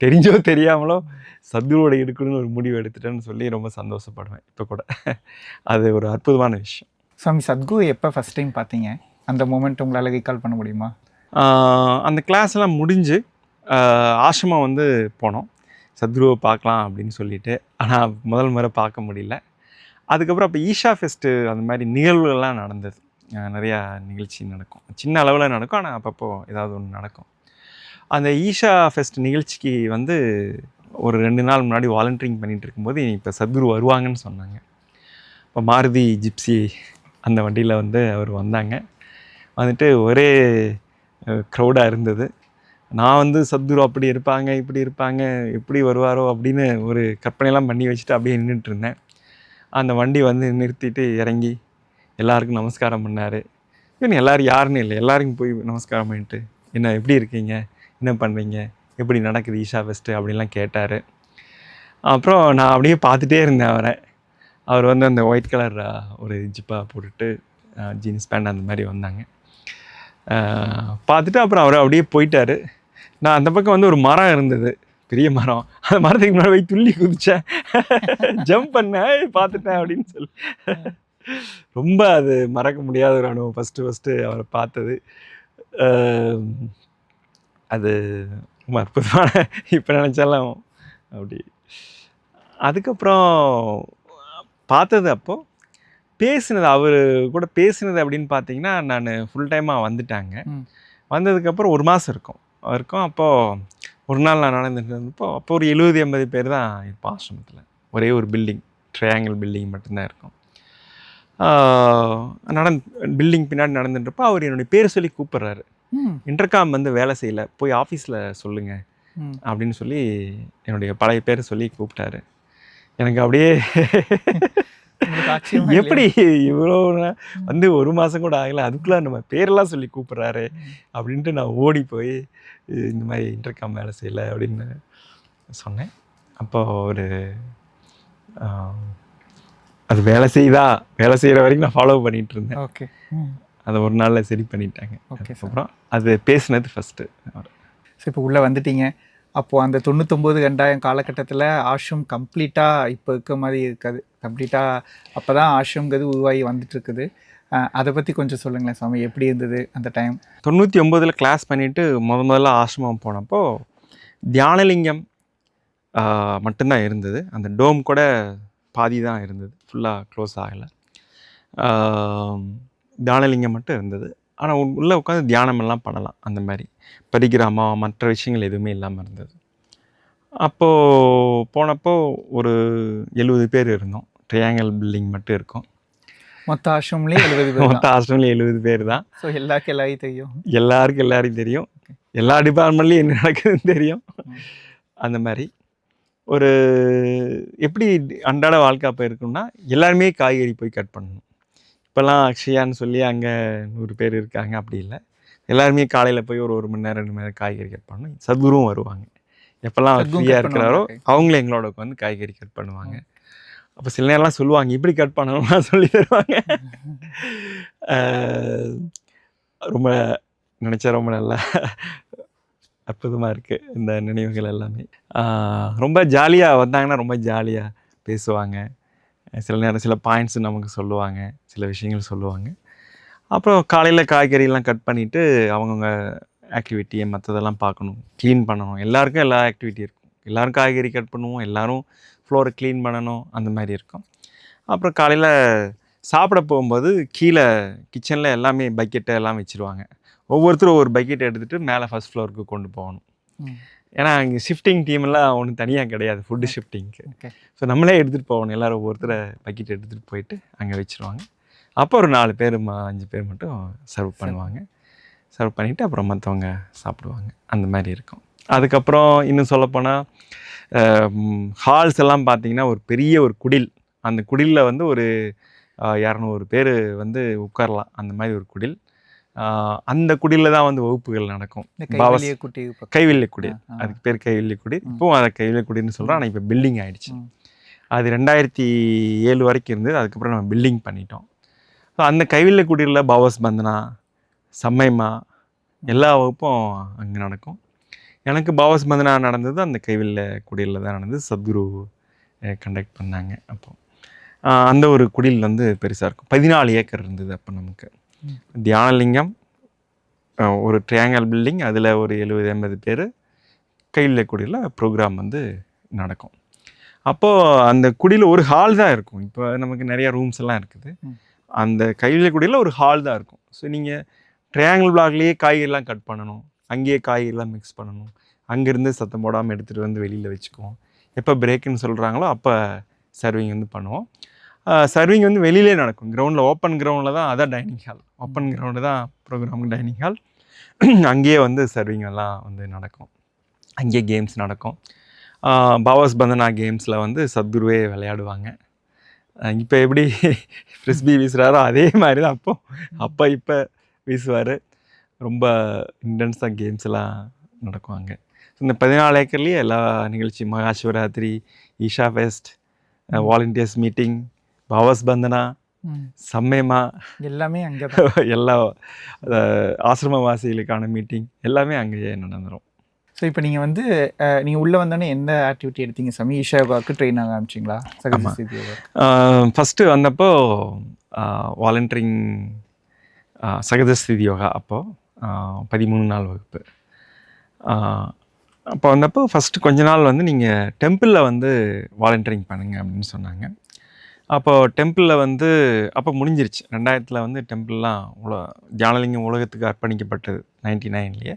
தெரிஞ்சோ தெரியாமலோ சத்குருவோட எடுக்கணும்னு ஒரு முடிவு எடுத்துட்டேன்னு சொல்லி ரொம்ப சந்தோஷப்படுவேன் இப்போ கூட. அது ஒரு அற்புதமான விஷயம். சுவாமி, சத்குரு எப்போ ஃபஸ்ட் டைம் பார்த்தீங்க? அந்த மூமெண்ட் உங்களால் ரீகால் பண்ண முடியுமா? அந்த கிளாஸ்லாம் முடிஞ்சு ஆசிரமம் வந்து போனோம், சத்குருவை பார்க்கலாம் அப்படின்னு சொல்லிட்டு. ஆனால் முதல் முறை பார்க்க முடியல. அதுக்கப்புறம் அப்போ ஈஷா ஃபெஸ்ட்டு அந்த மாதிரி நிகழ்வுகள்லாம் நடந்தது. நிறையா நிகழ்ச்சி நடக்கும், சின்ன அளவில் நடக்கும், ஆனால் அப்பப்போ ஏதாவது ஒன்று நடக்கும். அந்த ஈஷா ஃபெஸ்ட் நிகழ்ச்சிக்கு வந்து ஒரு 2 நாள் முன்னாடி வாலண்டியரிங் பண்ணிகிட்டு இருக்கும்போது இப்போ சத்குரு வருவாங்கன்னு சொன்னாங்க. இப்போ மாருதி ஜிப்சி அந்த வண்டியில் வந்து அவர் வந்தாங்க. வந்துட்டு ஒரே க்ரௌடாக இருந்தது. நான் வந்து சத்குரு அப்படி இருப்பாங்க, இப்படி இருப்பாங்க, எப்படி வருவாரோ அப்படின்னு ஒரு கற்பனையெல்லாம் பண்ணி வச்சுட்டு அப்படியே நின்றுட்டு இருந்தேன். அந்த வண்டி வந்து நிறுத்திட்டு இறங்கி எல்லாருக்கும் நமஸ்காரம் பண்ணார். இவன் எல்லோரும் யாருன்னு இல்லை, எல்லாருக்கும் போய் நமஸ்காரம் பண்ணிட்டு, என்ன எப்படி இருக்கீங்க, என்ன பண்ணுறீங்க, எப்படி நடக்குது ஈஷா ஃபெஸ்ட்டு அப்படின்லாம் கேட்டார். அப்புறம் நான் அப்படியே பார்த்துட்டே இருந்தேன் அவரை. அவர் வந்து அந்த ஒயிட் கலர் ஒரு ஜிப்பா போட்டுட்டு ஜீன்ஸ் பேண்ட் அந்த மாதிரி வந்தாங்க. பார்த்துட்டு அப்புறம் அவர் அப்படியே போயிட்டார். நான் அந்த பக்கம் வந்து ஒரு மரம் இருந்தது, பெரிய மரம். அந்த மரத்துக்கு முன்னாடி போய் துள்ளி குதித்தேன், ஜம்ப் பண்ணேன், பார்த்துட்டேன் அப்படின்னு சொல்லி. ரொம்ப அது மறக்க முடியாத ஒரு அனுபவம். ஃபஸ்ட்டு அவரை பார்த்தது அது ரொம்ப அற்புதமான, இப்போ நினச்சாலும் அப்படி. அதுக்கப்புறம் பார்த்தது அப்போது பேசினது, அவர் கூட பேசினது அப்படின்னு பார்த்தீங்கன்னா, நான் ஃபுல் டைமாக வந்துட்டாங்க. வந்ததுக்கப்புறம் 1 மாதம் இருக்கும். அப்போது ஒரு நாள் நான் நடந்துட்டு இருந்தப்போ அப்போ ஒரு 70-80 பேர் தான் இருப்போம் ஆசிரமத்தில். ஒரே ஒரு பில்டிங், ட்ரையாங்கிள் பில்டிங் மட்டும்தான் இருக்கும். பில்டிங் பின்னாடி நடந்துட்டுருப்போ அவர் என்னுடைய பேர் சொல்லி கூப்பிட்றாரு. இன்டர்காம் வந்து வேலை செய்யலை, போய் ஆஃபீஸில் சொல்லுங்கள் அப்படின்னு சொல்லி என்னுடைய பழைய பேர் சொல்லி கூப்பிட்டாரு. எனக்கு அப்படியே எப்படி இவ்வளோ வந்து 1 மாதம் கூட ஆகலை, அதுக்குள்ளே நம்ம பேரெல்லாம் சொல்லி கூப்பிட்றாரு அப்படின்ட்டு நான் ஓடி போய் இந்த மாதிரி இன்டர்காம் வேலை செய்யலை அப்படின்னு சொன்னேன். அப்போ ஒரு அது வேலை செய்கிற வரைக்கும் நான் ஃபாலோ பண்ணிகிட்டு இருந்தேன். ஓகே, அதை ஒரு நாளில் சரி பண்ணிட்டாங்க. ஓகே, அப்புறம் அது பேசுனது ஃபஸ்ட்டு. ஸோ இப்போ உள்ளே வந்துட்டீங்க. அப்போது அந்த 99-2000 காலகட்டத்தில் ஆஷ்ரம் கம்ப்ளீட்டாக இப்போ இருக்க மாதிரி இருக்காது. கம்ப்ளீட்டாக அப்போ தான் ஆஷ்ரம்ங்கிறது உருவாகி வந்துட்டுருக்குது. அதை பற்றி கொஞ்சம் சொல்லுங்களேன் சாமி, எப்படி இருந்தது அந்த டைம்? 99 கிளாஸ் பண்ணிவிட்டு முதல்ல ஆசிரமம் போனப்போ தியானலிங்கம் மட்டும்தான் இருந்தது. அந்த டோம் கூட பாதி தான் இருந்தது, ஃபுல்லாக க்ளோஸ் ஆகலை. தியானலிங்கம் மட்டும் இருந்தது. ஆனால் உள்ளே உட்காந்து தியானமெல்லாம் பண்ணலாம். அந்த மாதிரி பரிகிராமா மற்ற விஷயங்கள் எதுவுமே இல்லாமல் இருந்தது. அப்போது போனப்போ ஒரு 70 பேர் இருந்தோம். ட்ரையாங்கிள் பில்டிங் மட்டும் இருக்கும். மொத்த ஆசிரம்லேயே 70 பேர் தான். ஸோ எல்லாருக்கும் எல்லாரையும் தெரியும். எல்லாரையும் தெரியும். எல்லா டிபார்ட்மெண்ட்லேயும் என்ன நடக்குதுன்னு தெரியும். அந்த மாதிரி ஒரு எப்படி அன்றாட வாழ்க்கை அப்போ இருக்குன்னா, எல்லாருமே காய்கறி போய் கட் பண்ணணும். இப்போல்லாம் அக்ஷயான்னு சொல்லி அங்கே 100 பேர் இருக்காங்க, அப்படி இல்லை. எல்லாருமே காலையில் போய் ஒரு மணி நேரம் 2 மணி நேரம் காய்கறி கட் பண்ணணும். சத்குருவும் வருவாங்க. எப்போல்லாம் ஃப்ரீயாக இருக்கிறாரோ அவங்களே எங்களோட உட்காந்து காய்கறி கட் பண்ணுவாங்க. அப்போ சில நேரம்லாம் சொல்லுவாங்க, இப்படி கட் பண்ணணும்லாம் சொல்லி தருவாங்க. ரொம்ப நினச்சா ரொம்ப நல்லா அற்புதமாக இருக்குது இந்த நினைவுகள் எல்லாமே. ரொம்ப ஜாலியாக வந்தாங்கன்னா ரொம்ப ஜாலியாக பேசுவாங்க. சில நேரம் சில பாயிண்ட்ஸு நமக்கு சொல்லுவாங்க, சில விஷயங்கள் சொல்லுவாங்க. அப்புறம் காலையில் காய்கறியெல்லாம் கட் பண்ணிவிட்டு அவங்கவுங்க ஆக்டிவிட்டியை மற்றதெல்லாம் பார்க்கணும், க்ளீன் பண்ணணும். எல்லாருக்கும் எல்லா ஆக்டிவிட்டி இருக்கும். எல்லோரும் காய்கறி கட் பண்ணுவோம், எல்லோரும் ஃப்ளோரை க்ளீன் பண்ணணும், அந்த மாதிரி இருக்கும். அப்புறம் காலையில் சாப்பிட போகும்போது கீழே கிச்சனில் எல்லாமே பக்கெட்டை எல்லாம் வச்சுருவாங்க. ஒவ்வொருத்தரும் ஒவ்வொரு பக்கெட்டை எடுத்துகிட்டு மேலே ஃபஸ்ட் ஃப்ளோருக்கு கொண்டு போகணும். ஏன்னா அங்கே ஷிஃப்டிங் டீம்லாம் ஒன்றும் தனியாக கிடையாது, ஃபுட்டு ஷிஃப்டிங்க்கு. ஸோ நம்மளே எடுத்துகிட்டு போகணும். எல்லோரும் ஒவ்வொருத்தரை பக்கெட் எடுத்துகிட்டு போயிட்டு அங்கே வச்சுருவாங்க. அப்போ ஒரு 4 பேர் 5 பேர் மட்டும் சர்வ் பண்ணுவாங்க. சர்வ் பண்ணிவிட்டு அப்புறம் மற்றவங்க சாப்பிடுவாங்க. அந்த மாதிரி இருக்கும். அதுக்கப்புறம் இன்னும் சொல்லப்போனால் ஹால்ஸ் எல்லாம் பார்த்திங்கன்னா ஒரு பெரிய ஒரு குடில். அந்த குடிலில் வந்து ஒரு 200 பேர் வந்து உட்காரலாம். அந்த மாதிரி ஒரு குடில். அந்த குடியில் தான் வந்து வகுப்புகள் நடக்கும். கைவில்லை குடி, அதுக்கு பேர் கைவில்லை குடி. இப்போவும் அதை கைவில்லை குடின்னு சொல்கிறோம். ஆனால் இப்போ பில்டிங் ஆகிடுச்சு. அது 2007 வரைக்கும் இருந்தது. அதுக்கப்புறம் நம்ம பில்டிங் பண்ணிட்டோம். ஸோ அந்த கைவில்லை குடியில் பாவஸ் பந்தனா, சம்மைமா எல்லா வகுப்பும் அங்கே நடக்கும். எனக்கு பாவஸ் பந்தனா நடந்தது அந்த கைவில்லை குடியில் தான் நடந்தது. சத்குரு கண்டக்ட் பண்ணாங்க. அப்போது அந்த ஒரு குடில் வந்து பெருசாக இருக்கும். 14 ஏக்கர் இருந்தது அப்போ நமக்கு. தியானலிங்கம், ஒரு ட்ரையாங்கல் பில்டிங், அதில் ஒரு 70-80 பேர், கைவில்லை குடியில் ப்ரோக்ராம் வந்து நடக்கும். அப்போது அந்த குடியில் ஒரு ஹால் தான் இருக்கும். இப்போ நமக்கு நிறையா ரூம்ஸ் எல்லாம் இருக்குது. அந்த கைவில்லை குடியில் ஒரு ஹால் தான் இருக்கும். ஸோ நீங்கள் ட்ரையாங்கிள் பிளாக்லேயே காய்கறிலாம் கட் பண்ணணும், அங்கேயே காய்கறிலாம் மிக்ஸ் பண்ணணும். அங்கேருந்து சத்தம் போடாமல் எடுத்துகிட்டு வந்து வெளியில் வச்சுக்குவோம். எப்போ பிரேக்குன்னு சொல்கிறாங்களோ அப்போ சர்விங் வந்து பண்ணுவோம். சர்விங் வந்து வெளியிலே நடக்கும், கிரவுண்டில், ஓப்பன் கிரவுண்டில் தான். அதான் டைனிங் ஹால், ஓப்பன் கிரவுண்டு தான் ப்ரோக்ராமுக்கு டைனிங் ஹால். அங்கேயே வந்து சர்விங் எல்லாம் வந்து நடக்கும், அங்கேயே கேம்ஸ் நடக்கும். பாவாஸ் பந்தனா கேம்ஸில் வந்து சத்குருவே விளையாடுவாங்க. இப்போ எப்படி ஃப்ரிஸ்பி வீசுகிறாரோ அதே மாதிரி தான் அப்போ இப்போ வீசுவார். ரொம்ப இன்டென்ஸாக கேம்ஸ் எல்லாம் நடக்கும் அங்கே. இந்த 14 ஏக்கர்லேயே எல்லா நிகழ்ச்சி, Mahashivratri, Isha fest, volunteers meeting, பாவாஸ் பந்தனா, சம்மேமா, எல்லாமே அங்கே எல்லா ஆசிரமவாசிகளுக்கான மீட்டிங் எல்லாமே அங்கேயே நடந்துடும். ஸோ இப்போ நீங்கள் வந்து நீங்கள் உள்ளே வந்தோடனே எந்த ஆக்டிவிட்டி எடுத்தீங்க சாமி? ஈஷா யோகாவுக்கு ட்ரெயின் ஆக ஆரம்பிச்சிங்களா? சகஜசித்தி யோகா ஃபஸ்ட்டு வந்தப்போ வாலண்டியரிங் சகஜஸ்திதி யோகா, அப்போது 13 நாள் வகுப்பு. அப்போ வந்தப்போ ஃபஸ்ட்டு கொஞ்ச நாள் வந்து நீங்கள் டெம்பிளில் வந்து வாலண்டியரிங் பண்ணுங்க அப்படின்னு சொன்னாங்க. அப்போது டெம்பிளில் வந்து அப்போ முடிஞ்சிருச்சு. 2000 வந்து டெம்பிள்லாம் தியானலிங்கம் உலகத்துக்கு அர்ப்பணிக்கப்பட்டது 99லேயே.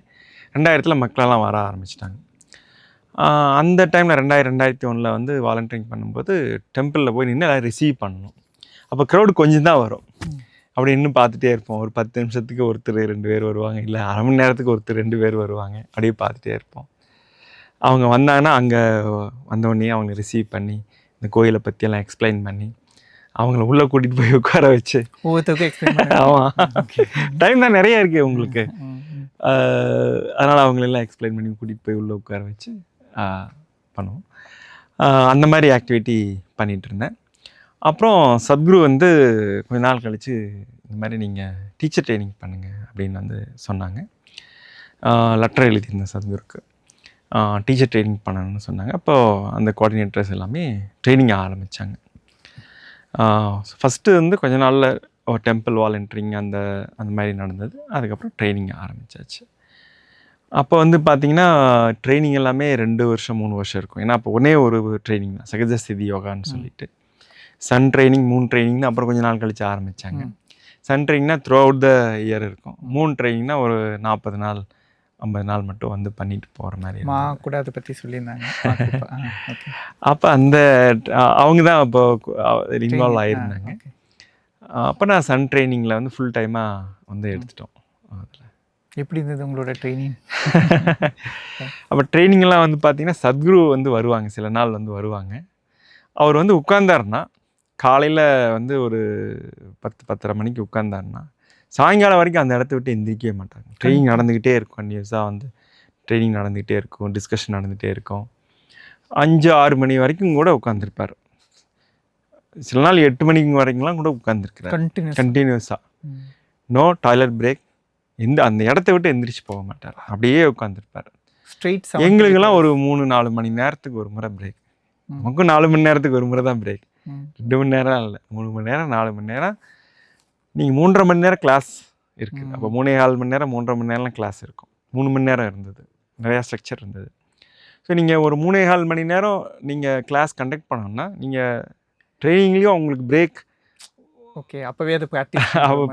2000 மக்களெல்லாம் வர ஆரம்பிச்சிட்டாங்க. அந்த டைமில் 2001 வந்து வாலண்டியரிங் பண்ணும்போது டெம்பிளில் போய் நின்று எல்லாம் ரிசீவ் பண்ணணும். அப்போ க்ரௌடு கொஞ்சம் தான் வரும். அப்படி இன்னும் பார்த்துட்டே இருப்போம். ஒரு 10 நிமிஷத்துக்கு ஒருத்தர் 2 பேர் வருவாங்க, இல்லை அரை மணி நேரத்துக்கு ஒருத்தர் 2 பேர் வருவாங்க. அப்படியே பார்த்துட்டே இருப்போம். அவங்க வந்தாங்கன்னா அங்கே வந்தோடனே அவங்கள ரிசீவ் பண்ணி இந்த கோயிலை பற்றியெல்லாம் எக்ஸ்பிளைன் பண்ணி அவங்கள உள்ளே கூட்டிகிட்டு போய் உட்கார வச்சு ஒவ்வொருத்தருக்கும் எக்ஸ்பிளைன் ஆமாம், டைம் தான் நிறைய இருக்குது உங்களுக்கு. அதனால் அவங்களெல்லாம் எக்ஸ்பிளைன் பண்ணி கூட்டிகிட்டு போய் உள்ளே உட்கார வச்சு பண்ணுவோம். அந்த மாதிரி ஆக்டிவிட்டி பண்ணிகிட்டு இருந்தேன். அப்புறம் சத்குரு வந்து கொஞ்ச நாள் கழித்து இந்த மாதிரி நீங்கள் டீச்சர் ட்ரைனிங் பண்ணுங்கள் அப்படின்னு வந்து சொன்னாங்க. லெட்டர் எழுதியிருந்தேன் சத்குருக்கு, டீச்சர் ட்ரைனிங் பண்ணணும்னு சொன்னாங்க. அப்போது அந்த கோஆர்டினேட்டர்ஸ் எல்லாமே ட்ரைனிங் ஆரம்பித்தாங்க. ஃபஸ்ட்டு வந்து கொஞ்ச நாளில் டெம்பிள் வாலண்டியரிங் அந்த மாதிரி நடந்தது. அதுக்கப்புறம் ட்ரைனிங் ஆரம்பித்தாச்சு. அப்போ வந்து பார்த்திங்கன்னா ட்ரைனிங் எல்லாமே 2 வருஷம் 3 வருஷம் இருக்கும். ஏன்னா அப்போ ஒரே ஒரு ட்ரைனிங் தான், சகஜஸ்திதி யோகான்னு சொல்லிட்டு. சன் ட்ரைனிங், மூன் ட்ரைனிங்னு அப்புறம் கொஞ்சம் நாள் கழித்து ஆரம்பித்தாங்க. சன் ட்ரைனிங்னா த்ரூ அவுட் த இயர் இருக்கும். மூன் ட்ரைனிங்னா ஒரு 40 நாள் 50 நாள் மட்டும் வந்து பண்ணிட்டு போகிற மாதிரி கூட அதை பற்றி சொல்லியிருந்தாங்க. அப்போ அந்த அவங்க தான் இப்போ இன்வால்வ் ஆகியிருந்தாங்க. அப்போ நான் சன் ட்ரைனிங்கில் வந்து ஃபுல் டைமாக வந்து எடுத்துட்டோம். அதில் எப்படி இருந்தது உங்களோட ட்ரைனிங்? அப்போ ட்ரைனிங்லாம் வந்து பார்த்திங்கன்னா சத்குரு வந்து வருவாங்க, சில நாள் வந்து வருவாங்க. அவர் வந்து உட்கார்ந்தாருன்னா காலையில் வந்து ஒரு 10-10:30 மணிக்கு உட்கார்ந்தாருன்னா சாயங்காலம் வரைக்கும் அந்த இடத்த விட்டு எந்திரிக்கவே மாட்டாங்க. ட்ரைனிங் நடந்துக்கிட்டே இருக்கும், கண்டினியூஸாக வந்து ட்ரைனிங் நடந்துக்கிட்டே இருக்கும், டிஸ்கஷன் நடந்துகிட்டே இருக்கும். 5-6 மணி வரைக்கும் கூட உட்காந்துருப்பார். சில நாள் 8 மணிக்கு வரைக்கும்லாம் கூட உட்காந்துருக்கிறார் கண்டினியூஸாக. நோ டாய்லெட் பிரேக், அந்த இடத்த விட்டு எந்திரிச்சு போக மாட்டார், அப்படியே உட்காந்துருப்பார். எங்களுக்கெல்லாம் ஒரு 3-4 மணி நேரத்துக்கு ஒரு முறை பிரேக். நமக்கும் 4 மணி நேரத்துக்கு ஒரு முறை தான் பிரேக். 2 மணி நேரம் இல்லை, 3 மணி நேரம் 4 மணி நேரம். நீங்கள் 3.5 மணி நேரம் கிளாஸ் இருக்குது. அப்போ 3.25 மணி நேரம் 3.5 மணி நேரம் கிளாஸ் இருக்கும். 3 மணி நேரம் இருந்தது, நிறையா ஸ்ட்ரக்சர் இருந்தது. ஸோ நீங்கள் ஒரு 3.25 மணி நேரம் நீங்கள் கிளாஸ் கண்டக்ட் பண்ணோம்னா நீங்கள் ட்ரைனிங்லேயும் உங்களுக்கு பிரேக். ஓகே, அப்போவே அது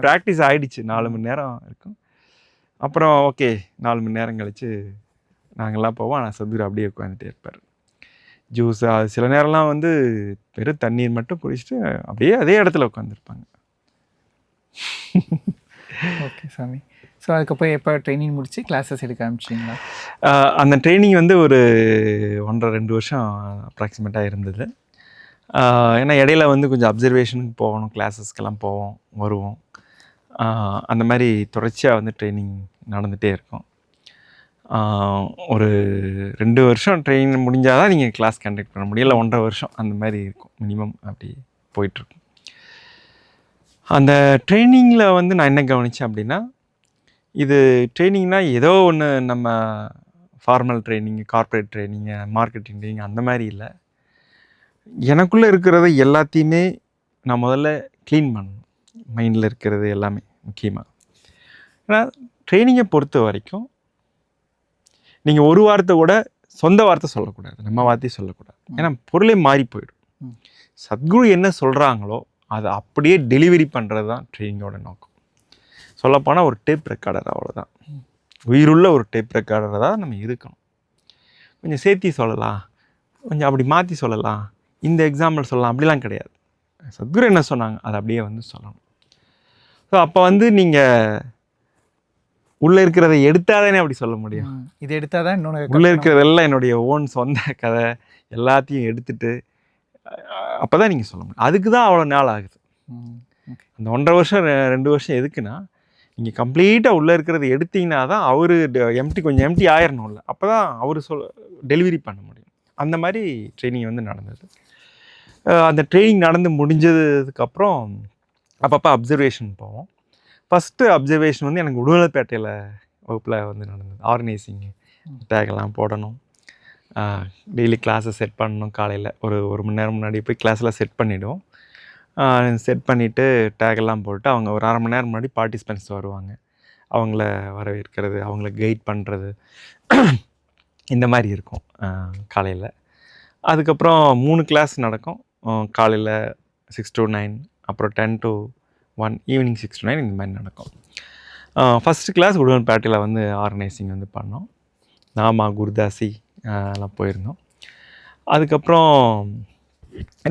ப்ராக்டிஸ் ஆகிடுச்சு. 4 மணி நேரம் இருக்கும். அப்புறம் ஓகே 4 மணி நேரம் கழித்து நாங்கள்லாம் போவோம். ஆனால் சத்குரு அப்படியே உட்காந்துட்டே இருப்பார். ஜூஸ், அது சில நேரம்லாம் வந்து வெறும் தண்ணீர் மட்டும் குடிச்சிட்டு அப்படியே அதே இடத்துல உட்காந்துருப்பாங்க. ஓகே சாமி. ஸோ அதுக்கப்புறம் எப்போ ட்ரைனிங் முடிச்சு கிளாஸஸ் எடுக்க ஆரம்பிச்சிங்களா? அந்த ட்ரைனிங் வந்து ஒரு 1.5-2 வருஷம் அப்ராக்சிமேட்டாக இருந்தது. ஏன்னா இடையில வந்து கொஞ்சம் அப்சர்வேஷனுக்கு போகணும், கிளாஸஸ்க்கெல்லாம் போவோம் வருவோம். அந்த மாதிரி தொடர்ச்சியாக வந்து ட்ரைனிங் நடந்துகிட்டே இருக்கும். ஒரு 2 வருஷம் ட்ரெயின் முடிஞ்சால் தான் நீங்கள் கிளாஸ் கண்டக்ட் பண்ண முடியும், இல்லை 1.5 வருஷம் அந்த மாதிரி இருக்கும் மினிமம். அப்படி போயிட்டுருக்கும். அந்த ட்ரைனிங்கில் வந்து நான் என்ன கவனித்தேன் அப்படின்னா, இது ட்ரைனிங்னால் ஏதோ ஒன்று நம்ம formal training, corporate training, marketing training அந்த மாதிரி இல்லை. எனக்குள்ளே இருக்கிறத எல்லாத்தையுமே நான் முதல்ல க்ளீன் பண்ணணும், மைண்டில் இருக்கிறது எல்லாமே முக்கியமாக. ஏன்னா ட்ரைனிங்கை பொறுத்த வரைக்கும் நீங்கள் ஒரு வார்த்தை கூட சொந்த வார்த்தை சொல்லக்கூடாது, நம்ம வார்த்தையை சொல்லக்கூடாது. ஏன்னா பொருளே மாறி போயிடும். சத்குரு என்ன சொல்கிறாங்களோ அதை அப்படியே டெலிவரி பண்ணுறது தான் ட்ரைனிங்கோட நோக்கம். சொல்லப்போனால் ஒரு டேப் ரெக்கார்டர், அவ்வளோதான். உயிருள்ள ஒரு டேப் ரெக்கார்டராக தான் நம்ம இருக்கணும். கொஞ்சம் சேர்த்தி சொல்லலாம், கொஞ்சம் அப்படி மாற்றி சொல்லலாம், இந்த எக்ஸாம்பிள் சொல்லலாம், அப்படிலாம் கிடையாது. சத்குரு என்ன சொன்னாங்க அதை அப்படியே வந்து சொல்லணும். ஸோ அப்போ வந்து நீங்கள் உள்ளே இருக்கிறத எடுத்தாதானே அப்படி சொல்ல முடியும். இது எடுத்தால் தான் இன்னொன்று உள்ளே இருக்கிறதெல்லாம் என்னுடைய ஓன் சொந்த கதை எல்லாத்தையும் எடுத்துட்டு அப்போ தான் நீங்கள் சொல்ல முடியும். அதுக்கு தான் அவ்வளோ நாள் ஆகுது. அந்த 1.5 வருஷம் 2 வருஷம் எதுக்குன்னா, நீங்கள் கம்ப்ளீட்டாக உள்ளே இருக்கிறத எடுத்தீங்கன்னா தான் அவர் கொஞ்சம் எம்டி ஆயிடணும்ல, அப்போ தான் அவர் டெலிவரி பண்ண முடியும். அந்த மாதிரி ட்ரைனிங் வந்து நடந்தது. அந்த ட்ரைனிங் நடந்து முடிஞ்சதுக்கப்புறம் அப்பப்போ அப்சர்வேஷன் போவோம். ஃபஸ்ட்டு அப்சர்வேஷன் வந்து எனக்கு உடுமலைப்பேட்டையில் வகுப்பில் வந்து நடந்தது. ஆர்கனைசிங் டேக்லாம் போடணும், டெய்லி கிளாஸை செட் பண்ணணும். காலையில் ஒரு மணி நேரம் முன்னாடி போய் கிளாஸில் செட் பண்ணிவிடுவோம். செட் பண்ணிவிட்டு டேகெல்லாம் போட்டு அவங்க ஒரு 1/2 மணி நேரம் முன்னாடி பார்ட்டிசிபெண்ட்ஸ் வருவாங்க. அவங்கள வரவேற்கிறது, அவங்கள கைட் பண்ணுறது, இந்த மாதிரி இருக்கும் காலையில். அதுக்கப்புறம் 3 கிளாஸ் நடக்கும். காலையில் 6 to 9, அப்புறம் 10 to 1, ஈவினிங் 6 to 9 இந்த மாதிரி நடக்கும். ஃபஸ்ட்டு கிளாஸ் உடுமலைப்பேட்டையில் வந்து ஆர்கனைசிங் வந்து பண்ணோம். நாமா குருதாசி எல்லாம் போயிருந்தோம். அதுக்கப்புறம்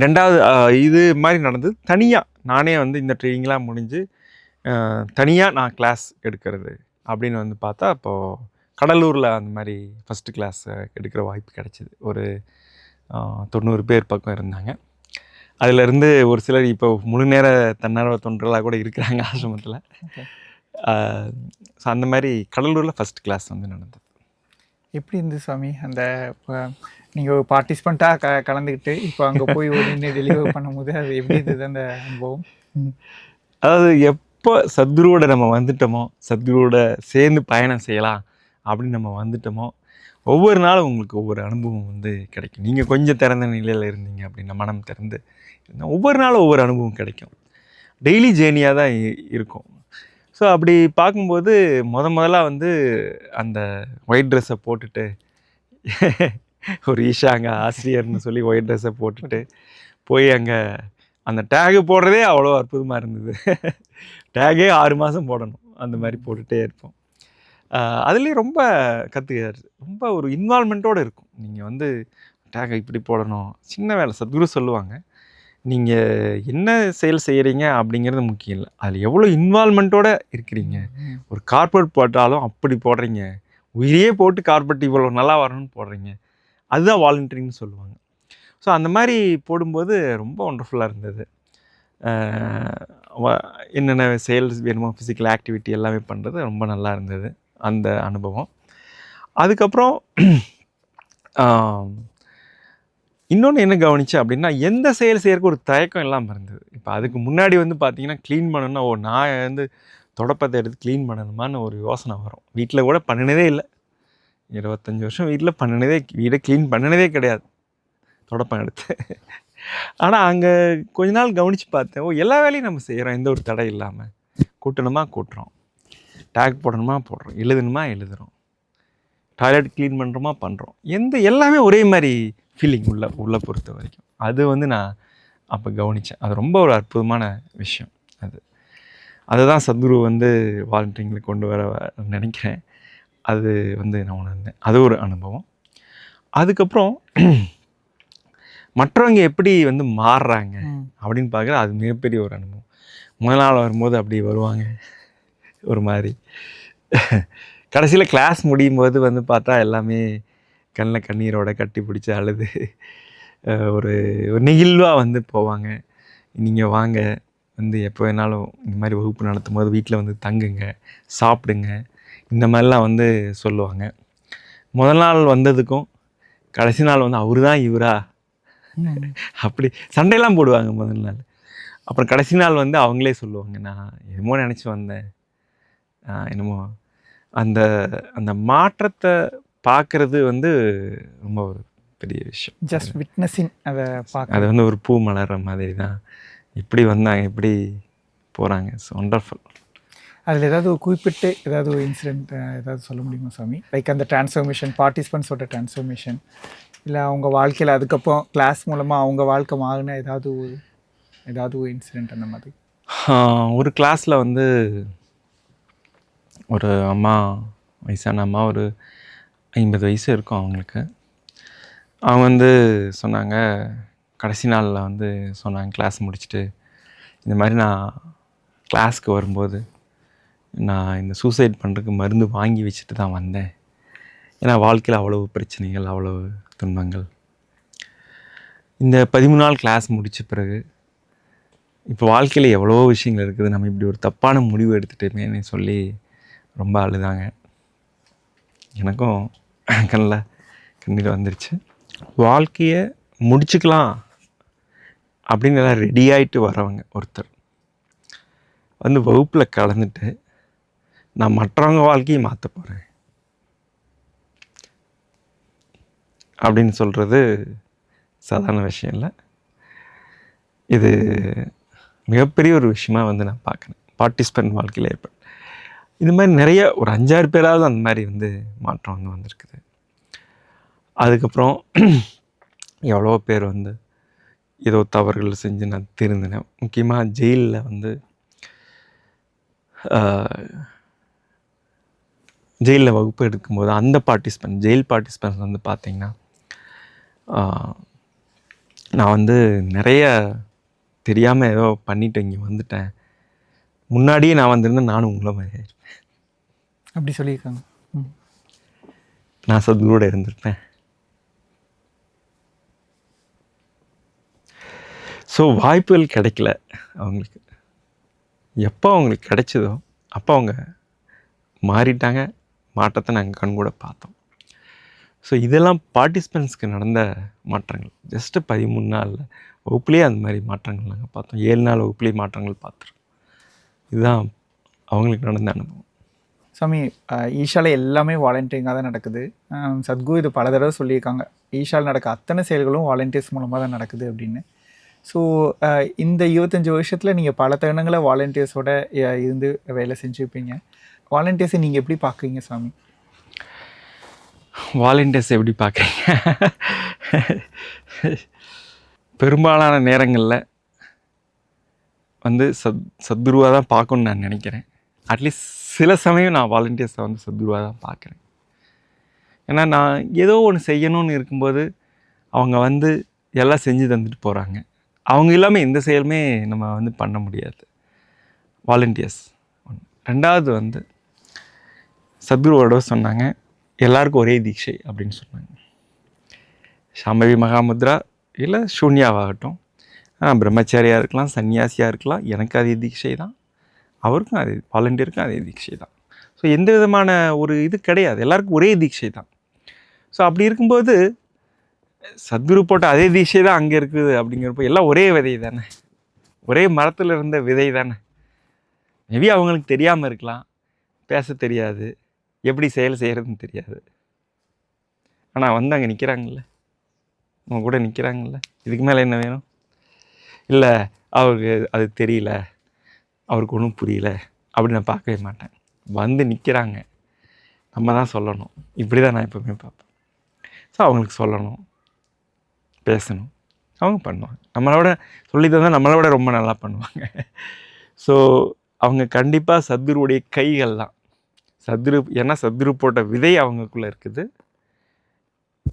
2வது இது மாதிரி நடந்தது. தனியாக நானே வந்து இந்த ட்ரைனிங்லாம் முடிஞ்சு தனியாக நான் கிளாஸ் எடுக்கிறது அப்படின்னு வந்து பார்த்தா, அப்போது கடலூரில் அந்த மாதிரி ஃபஸ்ட்டு கிளாஸ் எடுக்கிற வாய்ப்பு கிடச்சிது. ஒரு 90 பேர் பக்கம் இருந்தாங்க. அதிலேருந்து ஒரு சிலர் இப்போ முழு நேர தன்னார்வ தொண்டர்களாக கூட இருக்கிறாங்க ஆசிரமத்தில். ஸோ அந்த மாதிரி கடலூரில் ஃபஸ்ட் கிளாஸ் வந்து நடந்தது. எப்படி இருந்தது சாமி? அந்த நீங்கள் ஒரு பார்ட்டிசிபெண்ட்டாக கலந்துக்கிட்டு இப்போ அங்கே போய் நின்று டெலிவர் பண்ணும்போது அது எப்படி இருந்தது அந்த அனுபவம்? அதாவது எப்போ சத்குருவோட நம்ம வந்துட்டோமோ, சத்குருவோட சேர்ந்து பயணம் செய்யலாம் அப்படின்னு நம்ம வந்துட்டோமோ, ஒவ்வொரு நாளும் உங்களுக்கு ஒவ்வொரு அனுபவம் வந்து கிடைக்கும். நீங்கள் கொஞ்சம் திறந்த நிலையில் இருந்தீங்க அப்படின்னா, மனம் திறந்து ஒவ்வொரு நாளும் ஒவ்வொரு அனுபவம் கிடைக்கும். டெய்லி ஜேர்னியாக தான் இருக்கும். ஸோ அப்படி பார்க்கும்போது முதல்ல வந்து அந்த ஒயிட் ட்ரெஸ்ஸை போட்டுட்டு ஒரு ஈஷா அங்கே ஆசிரியர்னு சொல்லி ஒயிட் ட்ரெஸ்ஸை போட்டுட்டு போய் அங்கே அந்த டேகு போடுறதே அவ்வளோ அற்புதமாக இருந்தது. டேகே 6 மாதம் போடணும், அந்த மாதிரி போட்டுகிட்டே இருப்போம். அதுலேயும் ரொம்ப கற்றுக்காரு. ரொம்ப ஒரு இன்வால்மெண்ட்டோடு இருக்கும். நீங்கள் வந்து டேகை இப்படி போடணும், சின்ன வேலை. சத்குரு சொல்லுவாங்க, நீங்கள் என்ன செயல் செய்கிறீங்க அப்படிங்கிறது முக்கியம் இல்லை, அதில் எவ்வளோ இன்வால்மெண்ட்டோடு இருக்கிறீங்க. ஒரு கார்பரேட் போட்டாலும் அப்படி போடுறீங்க, உயிரையே போட்டு கார்பரேட் இவ்வளோ நல்லா வரணும்னு போடுறீங்க, அதுதான் வாலண்டியரிங்னு சொல்லுவாங்க. ஸோ அந்த மாதிரி போடும்போது ரொம்ப ஒண்டர்ஃபுல்லாக இருந்தது. என்னென்ன செயல் வேணுமோ ஃபிசிக்கல் ஆக்டிவிட்டி எல்லாமே பண்ணுறது ரொம்ப நல்லா இருந்தது அந்த அனுபவம். அதுக்கப்புறம் இன்னொன்று என்ன கவனித்தேன் அப்படின்னா, எந்த செயல் செய்யறதுக்கு ஒரு தயக்கம் இல்லாமல் இருந்தது. இப்போ அதுக்கு முன்னாடி வந்து பார்த்திங்கன்னா, க்ளீன் பண்ணணும்னா நான் வந்து தொடப்பத்தை எடுத்து க்ளீன் பண்ணணுமான்னு ஒரு யோசனை வரும். வீட்டில் கூட பண்ணினதே இல்லை. 25 வருஷம் வீட்டில் பண்ணினதே, வீடை க்ளீன் பண்ணினதே கிடையாது தொடப்பம் எடுத்து. ஆனால் அங்கே கொஞ்ச நாள் கவனித்து பார்த்தேன், எல்லா வேலையும் நம்ம செய்கிறோம், எந்த ஒரு தடை இல்லாமல். கூட்டணுமா கூட்டுறோம், டேக் போடணுமா போடுறோம், எழுதணுமா எழுதுகிறோம், டாய்லெட் க்ளீன் பண்ணுறோமா பண்ணுறோம், எல்லாமே ஒரே மாதிரி ஃபீலிங் உள்ள பொறுத்த வரைக்கும். அது வந்து நான் அப்போ கவனித்தேன். அது ரொம்ப ஒரு அற்புதமான விஷயம். அதுதான் சத்குரு வந்து வாலண்டியரிங்கில் கொண்டு வர நினைக்கிறேன். அது வந்து நான் உணர்ந்தேன். அது ஒரு அனுபவம். அதுக்கப்புறம் மற்றவங்க எப்படி வந்து மாறுறாங்க அப்படின்னு பார்க்குற, அது மிகப்பெரிய ஒரு அனுபவம். முதல் நாள் வரும்போது அப்படி வருவாங்க ஒரு மாதிரி. கடைசியில் கிளாஸ் முடியும் போது வந்து பார்த்தா எல்லாமே கண்ணில் கண்ணீரோட கட்டி பிடிச்சி அழுது ஒரு நெகிழ்வாக வந்து போவாங்க. நீங்கள் வாங்க, வந்து எப்போ வேணாலும் இந்த மாதிரி வகுப்பு நடத்தும் போது வீட்டில் வந்து தங்குங்க, சாப்பிடுங்க, இந்த மாதிரிலாம் வந்து சொல்லுவாங்க. முதல் நாள் வந்ததுக்கும் கடைசி நாள் வந்து அவரு தான் இவரா அப்படி சண்டையெல்லாம் போடுவாங்க முதல் நாள். அப்புறம் கடைசி நாள் வந்து அவங்களே சொல்லுவாங்க, நான் என்னமோ நினச்சி வந்தேன், என்னமோ அந்த அந்த மாற்றத்தை பார்க்குறது வந்து ரொம்ப ஒரு பெரிய விஷயம். ஜஸ்ட் விட்னஸிங் அதை பார்க்க, அது வந்து ஒரு பூ மலர்ற மாதிரி தான். இப்படி வந்தாங்க, இப்படி போகிறாங்க. So wonderful. அதில் ஏதாவது குறிப்பிட்டு ஏதாவது ஒரு இன்சிடெண்ட் ஏதாவது சொல்ல முடியுமா சாமி? லைக் அந்த டிரான்ஸ்ஃபர்மேஷன், பார்ட்டிசிபெண்ட்ஸோட டிரான்ஸ்ஃபர்மேஷன், இல்லை அவங்க வாழ்க்கையில் அதுக்கப்புறம் கிளாஸ் மூலமாக அவங்க வாழ்க்கை மாறின ஏதாவது ஒரு இன்சிடெண்ட் அந்த மாதிரி? ஒரு கிளாஸில் வந்து ஒரு அம்மா வயசான அம்மா, ஒரு 50 வயசு இருக்கும் அவங்களுக்கு. அவங்க வந்து சொன்னாங்க, கடைசி நாளில் வந்து சொன்னாங்க, கிளாஸ் முடிச்சுட்டு, இந்த மாதிரி நான் கிளாஸ்க்கு வரும்போது நான் இந்த சூசைட் பண்ணுறதுக்கு மருந்து வாங்கி வச்சுட்டு தான் வந்தேன். ஏன்னா வாழ்க்கையில் அவ்வளவு பிரச்சனைகள், அவ்வளவு துன்பங்கள். இந்த 13 நாள் கிளாஸ் முடித்த பிறகு இப்போ வாழ்க்கையில் எவ்வளோ விஷயங்கள் இருக்குது, நம்ம இப்படி ஒரு தப்பான முடிவு எடுத்துட்டோமேன்னு சொல்லி ரொம்ப அழுதாங்க. எனக்கும் கண்ணீர் வந்துருச்சு. வாழ்க்கையை முடிச்சுக்கலாம் அப்படின்னு எல்லாம் ரெடி ஆகிட்டு வரவங்க ஒருத்தர் வந்து வகுப்பில் கலந்துட்டு, நான் மற்றவங்க வாழ்க்கையை மாற்ற போகிறேன் அப்படின்னு சொல்கிறது சாதாரண விஷயம் இல்லை. இது மிகப்பெரிய ஒரு விஷயமா வந்து நான் பார்க்குறேன் பார்ட்டிசிபெண்ட் வாழ்க்கையில் ஏற்படும். இது மாதிரி நிறைய ஒரு 5-6 பேராவது அந்த மாதிரி வந்து மாற்றம் வந்து வந்திருக்குது. அதுக்கப்புறம் எவ்வளோ பேர் வந்து ஏதோ தவறுகள் செஞ்சு நான் திருந்தினேன். முக்கியமாக ஜெயிலில் வந்து ஜெயிலில் வகுப்பு எடுக்கும்போது அந்த ஜெயில் பார்ட்டிசிபென்ட்ஸ் வந்து பார்த்திங்கன்னா, நான் வந்து நிறைய தெரியாமல் ஏதோ பண்ணிவிட்டு இங்கே வந்துட்டேன், முன்னாடியே நான் வந்திருந்தேன் நானும் உங்களை மாதிரி இருப்பேன் அப்படி சொல்லியிருக்காங்க. நான் சத்குருவோட இருந்திருப்பேன். ஸோ வாய்ப்புகள் கிடைக்கல அவங்களுக்கு. எப்போ அவங்களுக்கு கிடைச்சதோ அப்போ அவங்க மாறிட்டாங்க. மாற்றத்தை நாங்கள் கண்கூட பார்த்தோம். ஸோ இதெல்லாம் பார்ட்டிசிபென்ட்ஸ்க்கு நடந்த மாற்றங்கள். ஜஸ்ட்டு 13 நாளில் வகுப்புலேயே அந்த மாதிரி மாற்றங்கள் நாங்கள் பார்த்தோம். 7 நாள் வகுப்புலேயே மாற்றங்கள் பார்த்துருக்கோம். இதுதான் அவங்களுக்கு நடந்த அனுபவம். சாமி, ஈஷாவில் எல்லாமே வாலண்டியரிங்காக தான் நடக்குது. சத்குரு இது பல தடவை சொல்லியிருக்காங்க, ஈஷாவில் நடக்க அத்தனை செயல்களும் வாலண்டியர்ஸ் மூலமாக தான் நடக்குது அப்படின்னு. ஸோ இந்த 25 வருஷத்தில் நீங்கள் பல தருணங்களை வாலண்டியர்ஸோட இருந்து வேலை செஞ்சுருப்பீங்க. வாலண்டியர்ஸை நீங்கள் எப்படி பார்க்குறீங்க சாமி? வாலண்டியர்ஸ் எப்படி பார்க்குறீங்க? பெரும்பாலான நேரங்களில் வந்து சத்குருவாக தான் பார்க்கணுன்னு நான் நினைக்கிறேன். அட்லீஸ்ட் சில சமயம் நான் வாலண்டியர்ஸை வந்து சத்குருவாக தான் பார்க்குறேன். ஏன்னா நான் ஏதோ ஒன்று செய்யணும்னு இருக்கும்போது அவங்க வந்து எல்லாம் செஞ்சு தந்துட்டு போகிறாங்க. அவங்க இல்லாமல் எந்த செயலுமே நம்ம வந்து பண்ண முடியாது. வாலண்டியர்ஸ் ஒன்று. ரெண்டாவது வந்து சத்குருவோட சொன்னாங்க, எல்லாருக்கும் ஒரே தீட்சை அப்படின்னு சொன்னாங்க. சாம்பவி மகாமுத்ரா இல்லை சூன்யாவாகட்டும், பிரம்மச்சாரியாக இருக்கலாம், சன்னியாசியாக இருக்கலாம், எனக்கு அதே தீட்சை தான், அவருக்கும் அதே, வாலண்டியருக்கும் அதே தீட்சை தான். ஸோ எந்த விதமான ஒரு இது கிடையாது, எல்லாருக்கும் ஒரே தீட்சை தான். ஸோ அப்படி இருக்கும்போது சத்குரு போட்ட அதே தீட்சை தான் அங்கே இருக்குது. அப்படிங்கிறப்போ எல்லாம் ஒரே விதை தானே, ஒரே மரத்தில் இருந்த விதை தானே. மேபி அவங்களுக்கு தெரியாமல் இருக்கலாம், பேச தெரியாது, எப்படி செயல் செய்கிறதுன்னு தெரியாது. ஆனால் வந்து அங்கே நிற்கிறாங்கல்ல, அவங்க கூட நிற்கிறாங்கல்ல, இதுக்கு மேலே என்ன வேணும்? இல்லை அவருக்கு அது தெரியல, அவருக்கு ஒன்றும் புரியல அப்படி நான் பார்க்கவே மாட்டேன். வந்து நிற்கிறாங்க, நம்ம தான் சொல்லணும். இப்படி தான் நான் எப்போவுமே பார்ப்பேன். ஸோ அவங்களுக்கு சொல்லணும், பேசணும், அவங்க பண்ணுவாங்க. நம்மளோட சொல்லி தந்தால் நம்மளோட ரொம்ப நல்லா பண்ணுவாங்க. ஸோ அவங்க கண்டிப்பாக சத்குருவுடைய கைகள் தான். ஏன்னா சத்குரு போட்ட விதை அவங்களுக்குள்ளே இருக்குது.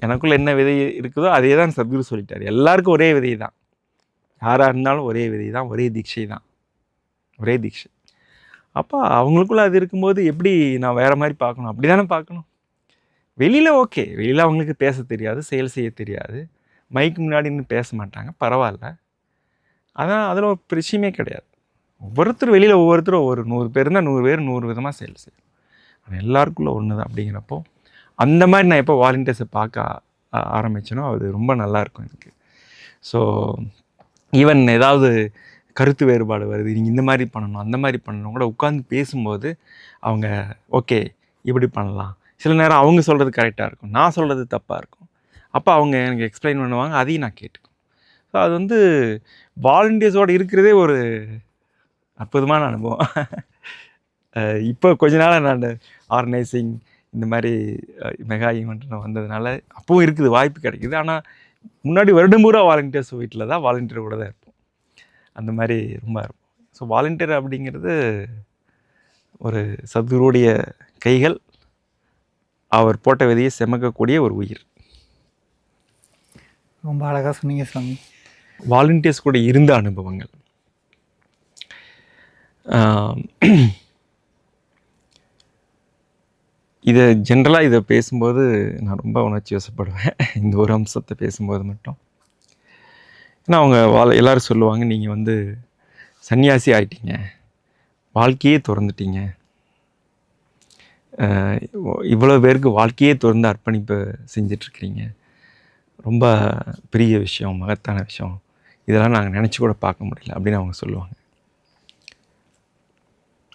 எனக்குள்ளே என்ன விதை இருக்குதோ அதே தான் சத்குரு சொல்லிட்டார். எல்லாருக்கும் ஒரே விதை தான், யாராக இருந்தாலும் ஒரே விதை தான், ஒரே தீட்சை தான், ஒரே தீட்சை. அப்போ அவங்களுக்குள்ளே அது இருக்கும்போது எப்படி நான் வேறு மாதிரி பார்க்கணும்? அப்படி தானே பார்க்கணும். வெளியில் ஓகே, வெளியில் அவங்களுக்கு பேச தெரியாது, செயல் செய்ய தெரியாது, மைக்கு முன்னாடி நின்று பேச மாட்டாங்க, பரவாயில்ல. அதான் அதில் ஒரு பிரச்சனையே கிடையாது. ஒவ்வொருத்தர் வெளியில் ஒவ்வொருத்தரும் 100 பேர் இருந்தால் 100 பேர் 100 விதமாக செயல் செய்யும். ஆனால் எல்லாருக்குள்ளே ஒன்று தான். அப்படிங்கிறப்போ அந்த மாதிரி நான் எப்போ வாலண்டியர்ஸை பார்க்க ஆரம்பித்தேனோ அது ரொம்ப நல்லாயிருக்கும் எனக்கு. ஸோ ஈவன் ஏதாவது கருத்து வேறுபாடு வருது, நீங்கள் இந்த மாதிரி பண்ணணும் அந்த மாதிரி பண்ணணும் கூட உட்காந்து பேசும்போது அவங்க ஓகே இப்படி பண்ணலாம், சில நேரம் அவங்க சொல்கிறது கரெக்டாக இருக்கும், நான் சொல்கிறது தப்பாக இருக்கும். அப்போ அவங்க எனக்கு எக்ஸ்பிளைன் பண்ணுவாங்க, அதையும் நான் கேட்டுக்குவேன். ஸோ அது வந்து வாலண்டியர்ஸோடு இருக்கிறதே ஒரு அற்புதமான அனுபவம். இப்போ கொஞ்ச நாள் நான் ஆர்கனைசிங் இந்த மாதிரி மெகா ஈவெண்ட் வந்ததுனால அப்பவும் இருக்குது, வாய்ப்பு கிடைக்குது. ஆனால் முன்னாடி வருடம் பூரா வாலண்டியர்ஸ் வீட்டில் தான், வாலண்டியர் கூட தான் இருப்போம். அந்த மாதிரி ரொம்ப இருக்கும். ஸோ வாலண்டியர் அப்படிங்கிறது ஒரு சத்குருவுடைய கைகள், அவர் போட்ட விதையை செமக்கக்கூடிய ஒரு உயிர். ரொம்ப அழகாக சொன்னீங்க சாமி. வாலண்டியர்ஸ் கூட இருந்த அனுபவங்கள். இதை ஜென்ரலாக இதை பேசும்போது நான் ரொம்ப உணர்ச்சி வசப்படுவேன், இந்த ஒரு அம்சத்தை பேசும்போது மட்டும். ஏன்னா அவங்க எல்லோரும் சொல்லுவாங்க, நீங்கள் வந்து சன்னியாசி ஆயிட்டீங்க, வாழ்க்கையே திறந்துட்டீங்க, இவ்வளோ பேருக்கு வாழ்க்கையே திறந்து அர்ப்பணிப்பு செஞ்சிட்ருக்கிறீங்க, ரொம்ப பெரிய விஷயம், மகத்தான விஷயம், இதெல்லாம் நாங்கள் நினச்சி கூட பார்க்க முடியல அப்படின்னு அவங்க சொல்லுவாங்க.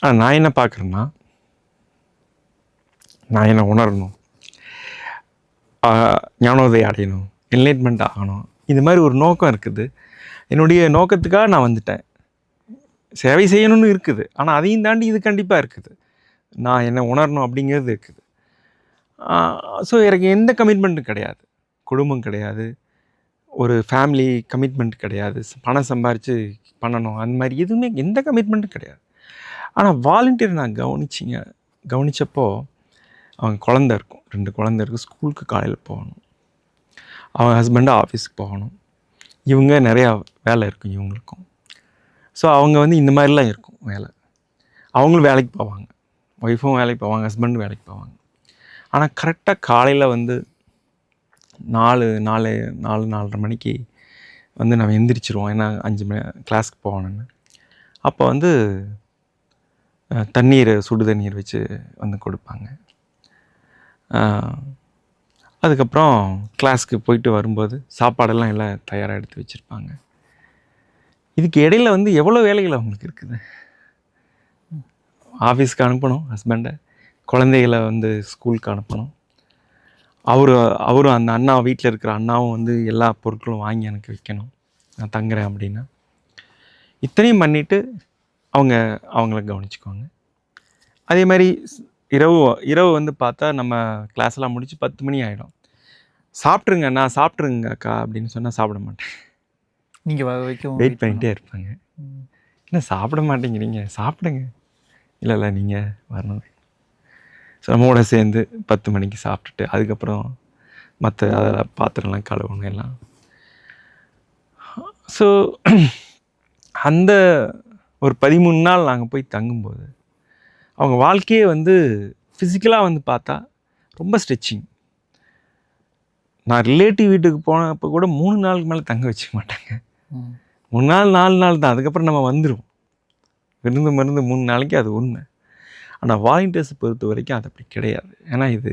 ஆனால் நான் என்ன பார்க்குறேன்னா, நான் என்ன உணரணும், ஞானோதயம் அடையணும், என்லைட்மெண்ட் ஆகணும், இந்த மாதிரி ஒரு நோக்கம் இருக்குது. என்னுடைய நோக்கத்துக்காக நான் வந்துட்டேன். சேவை செய்யணும்னு இருக்குது, ஆனால் அதையும் தாண்டி இது கண்டிப்பாக இருக்குது. நான் என்ன உணரணும் அப்படிங்கிறது இருக்குது. ஸோ எனக்கு எந்த கமிட்மெண்ட்டும் கிடையாது, குடும்பம் கிடையாது, ஒரு ஃபேமிலி கமிட்மெண்ட் கிடையாது, பணம் சம்பாரித்து பண்ணணும் அந்த மாதிரி எதுவுமே எந்த கமிட்மெண்ட்டும் கிடையாது. ஆனால் வாலண்டியர் நான் கவனித்தப்போ அவங்க குழந்த இருக்கும், 2 குழந்தை இருக்குது, ஸ்கூலுக்கு காலையில் போகணும், அவங்க ஹஸ்பண்டு ஆஃபீஸுக்கு போகணும், இவங்க நிறையா வேலை இருக்கும் இவங்களுக்கும். ஸோ அவங்க வந்து இந்த மாதிரிலாம் இருக்கும் வேலை. அவங்களும் வேலைக்கு போவாங்க, ஒய்ஃபும் வேலைக்கு போவாங்க, ஹஸ்பண்டும் வேலைக்கு போவாங்க. ஆனால் கரெக்டாக காலையில் வந்து 4:30 மணிக்கு வந்து நம்ம எந்திரிச்சிருவோம், ஏன்னா 5 மணி கிளாஸ்க்கு போகணுன்னு. அப்போ வந்து சுடு தண்ணீர் வச்சு வந்து கொடுப்பாங்க. அதுக்கப்புறம் கிளாஸ்க்கு போயிட்டு வரும்போது சாப்பாடெல்லாம் எல்லாம் தயாராக எடுத்து வச்சுருப்பாங்க. இதுக்கு இடையில் வந்து எவ்வளோ வேலைகள் அவங்களுக்கு இருக்குது. ஆஃபீஸ்க்கு அனுப்பணும் ஹஸ்பண்டை, குழந்தைகளை வந்து ஸ்கூலுக்கு அனுப்பணும், அவரும் அந்த அண்ணா வீட்டில் இருக்கிற அண்ணாவும் வந்து எல்லா பொருட்களும் வாங்கி எனக்கு வைக்கணும், நான் தங்குறேன் அப்படின்னா. இத்தனையும் பண்ணிவிட்டு அவங்கள கவனிச்சுக்குவாங்க. அதே மாதிரி இரவு வந்து பார்த்தா நம்ம கிளாஸ்லாம் முடித்து 10 மணி ஆகிடும். சாப்பிட்ருங்க நான் சாப்பிட்ருங்க அக்கா அப்படின்னு சொன்னால் சாப்பிட மாட்டேன். நீங்கள் வெயிட் பண்ணிகிட்டே இருப்பாங்க. என்ன சாப்பிட மாட்டேங்கிறீங்க, சாப்பிடுங்க. இல்லை நீங்கள் வரணும். ஸோ நம்மோட சேர்ந்து 10 மணிக்கு சாப்பிட்டுட்டு அதுக்கப்புறம் மற்ற அதெல்லாம் பாத்திரம்லாம் கழுவணும் எல்லாம். ஸோ அந்த ஒரு 13 நாள் நாங்கள் போய் தங்கும்போது அவங்க வாழ்க்கையே வந்து ஃபிசிக்கலாக வந்து பார்த்தா ரொம்ப ஸ்ட்ரெச்சிங். நான் ரிலேட்டிவ் வீட்டுக்கு போனப்போ கூட 3 நாளுக்கு மேலே தங்க வச்சுக்க மாட்டாங்க. 3 நாள் 4 நாள் தான், அதுக்கப்புறம் நம்ம வந்துடுவோம். விருந்து மருந்து 3 நாளைக்கு அது உண்மை. ஆனால் வாலண்டியர்ஸை பொறுத்த வரைக்கும் அது அப்படி கிடையாது. ஏன்னா இது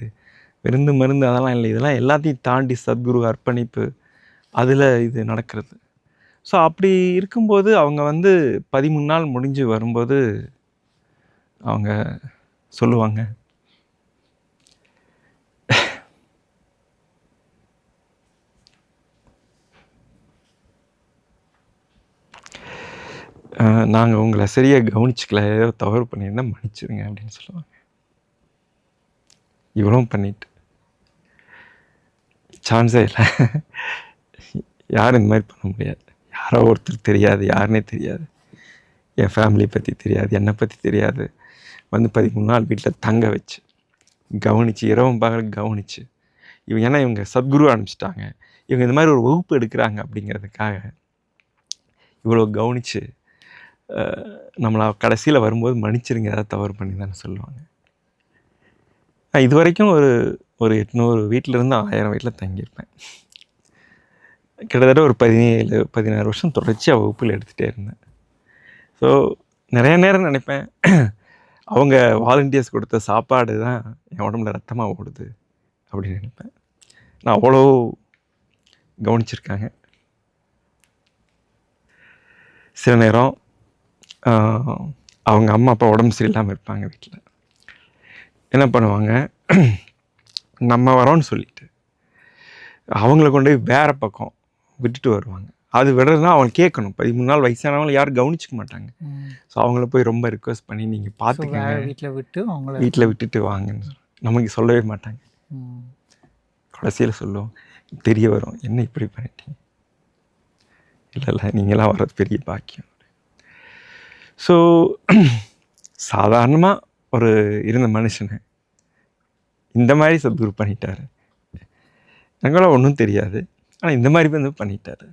விருந்து மருந்து அதெல்லாம் இல்லை, இதெல்லாம் எல்லாத்தையும் தாண்டி சத்குரு அர்ப்பணிப்பு அதில் இது நடக்கிறது. ஸோ அப்படி இருக்கும்போது அவங்க வந்து 13 நாள் முடிஞ்சு வரும்போது அவங்க சொல்லுவாங்க, நாங்கள் உங்களை சரியாக கவனிச்சிக்கல, ஏதோ தவறு பண்ணியிருந்தால் மன்னிச்சிருங்க அப்படின்னு சொல்லுவாங்க. இவ்வளவும் பண்ணிட்டு சான்ஸே இல்லை, யாரும் இந்த மாதிரி பண்ண முடியாது. யாரோ ஒருத்தர் தெரியாது, யாருன்னே தெரியாது, என் ஃபேமிலி பற்றி தெரியாது, என்னை பற்றி தெரியாது, வந்து 13 நாள் வீட்டில் தங்க வச்சு கவனித்து இரவும் பகல் கவனித்து ஏன்னா இவங்க சத்குரு அனுப்பிச்சிட்டாங்க, இவங்க இந்த மாதிரி ஒரு வகுப்பு எடுக்கிறாங்க அப்படிங்கிறதுக்காக இவ்வளோ கவனித்து நம்மளை கடைசியில் வரும்போது மன்னிச்சிருங்க ஏதாவது தவறு பண்ணி தானே சொல்லுவாங்க. நான் இது வரைக்கும் ஒரு 800 வீட்டிலேருந்து 1000 வீட்டில் தங்கியிருப்பேன். கிட்டத்தட்ட ஒரு 17-16 வருஷம் தொடர்ச்சியாக வகுப்பில் எடுத்துகிட்டே இருந்தேன். ஸோ நிறைய நேரம் நினைப்பேன், அவங்க வாலண்டியர்ஸ் கொடுத்த சாப்பாடு தான் என் உடம்புல ரத்தமாக ஓடுது அப்படின்னு நினைப்பேன். நான் அவ்வளோ கவனிச்சிருக்காங்க. சில நேரம் அவங்க அம்மா அப்பா உடம்பு சரியில்லாமல் இருப்பாங்க, வீட்டில் என்ன பண்ணுவாங்க, நம்ம வரோன்னு சொல்லிட்டு அவங்கள கொண்டு போய் வேறு பக்கம் விட்டுட்டு வருவாங்க. அது விடுறதுனா அவங்க கேட்கணும், 13 நாள் வயசானவங்க யாரும் கவனிச்சிக்க மாட்டாங்க. ஸோ அவங்கள போய் ரொம்ப ரிக்வெஸ்ட் பண்ணி நீங்கள் பார்த்துக்கங்க, வீட்டில் விட்டுட்டு வாங்கன்னு நமக்கு சொல்லவே மாட்டாங்க. கடைசியில் சொல்லுவோம், தெரிய வரும், என்ன இப்படி பண்ணிட்டீங்க, இல்லை நீங்களாம் வர்றது பெரிய பாக்கியம். ஸோ சாதாரணமாக இருந்த மனுஷனை இந்த மாதிரி சத்குரு பண்ணிட்டார். எனக்கெல்லாம் ஒன்றும் தெரியாது, ஆனால் இந்த மாதிரி வந்து பண்ணிட்டார்.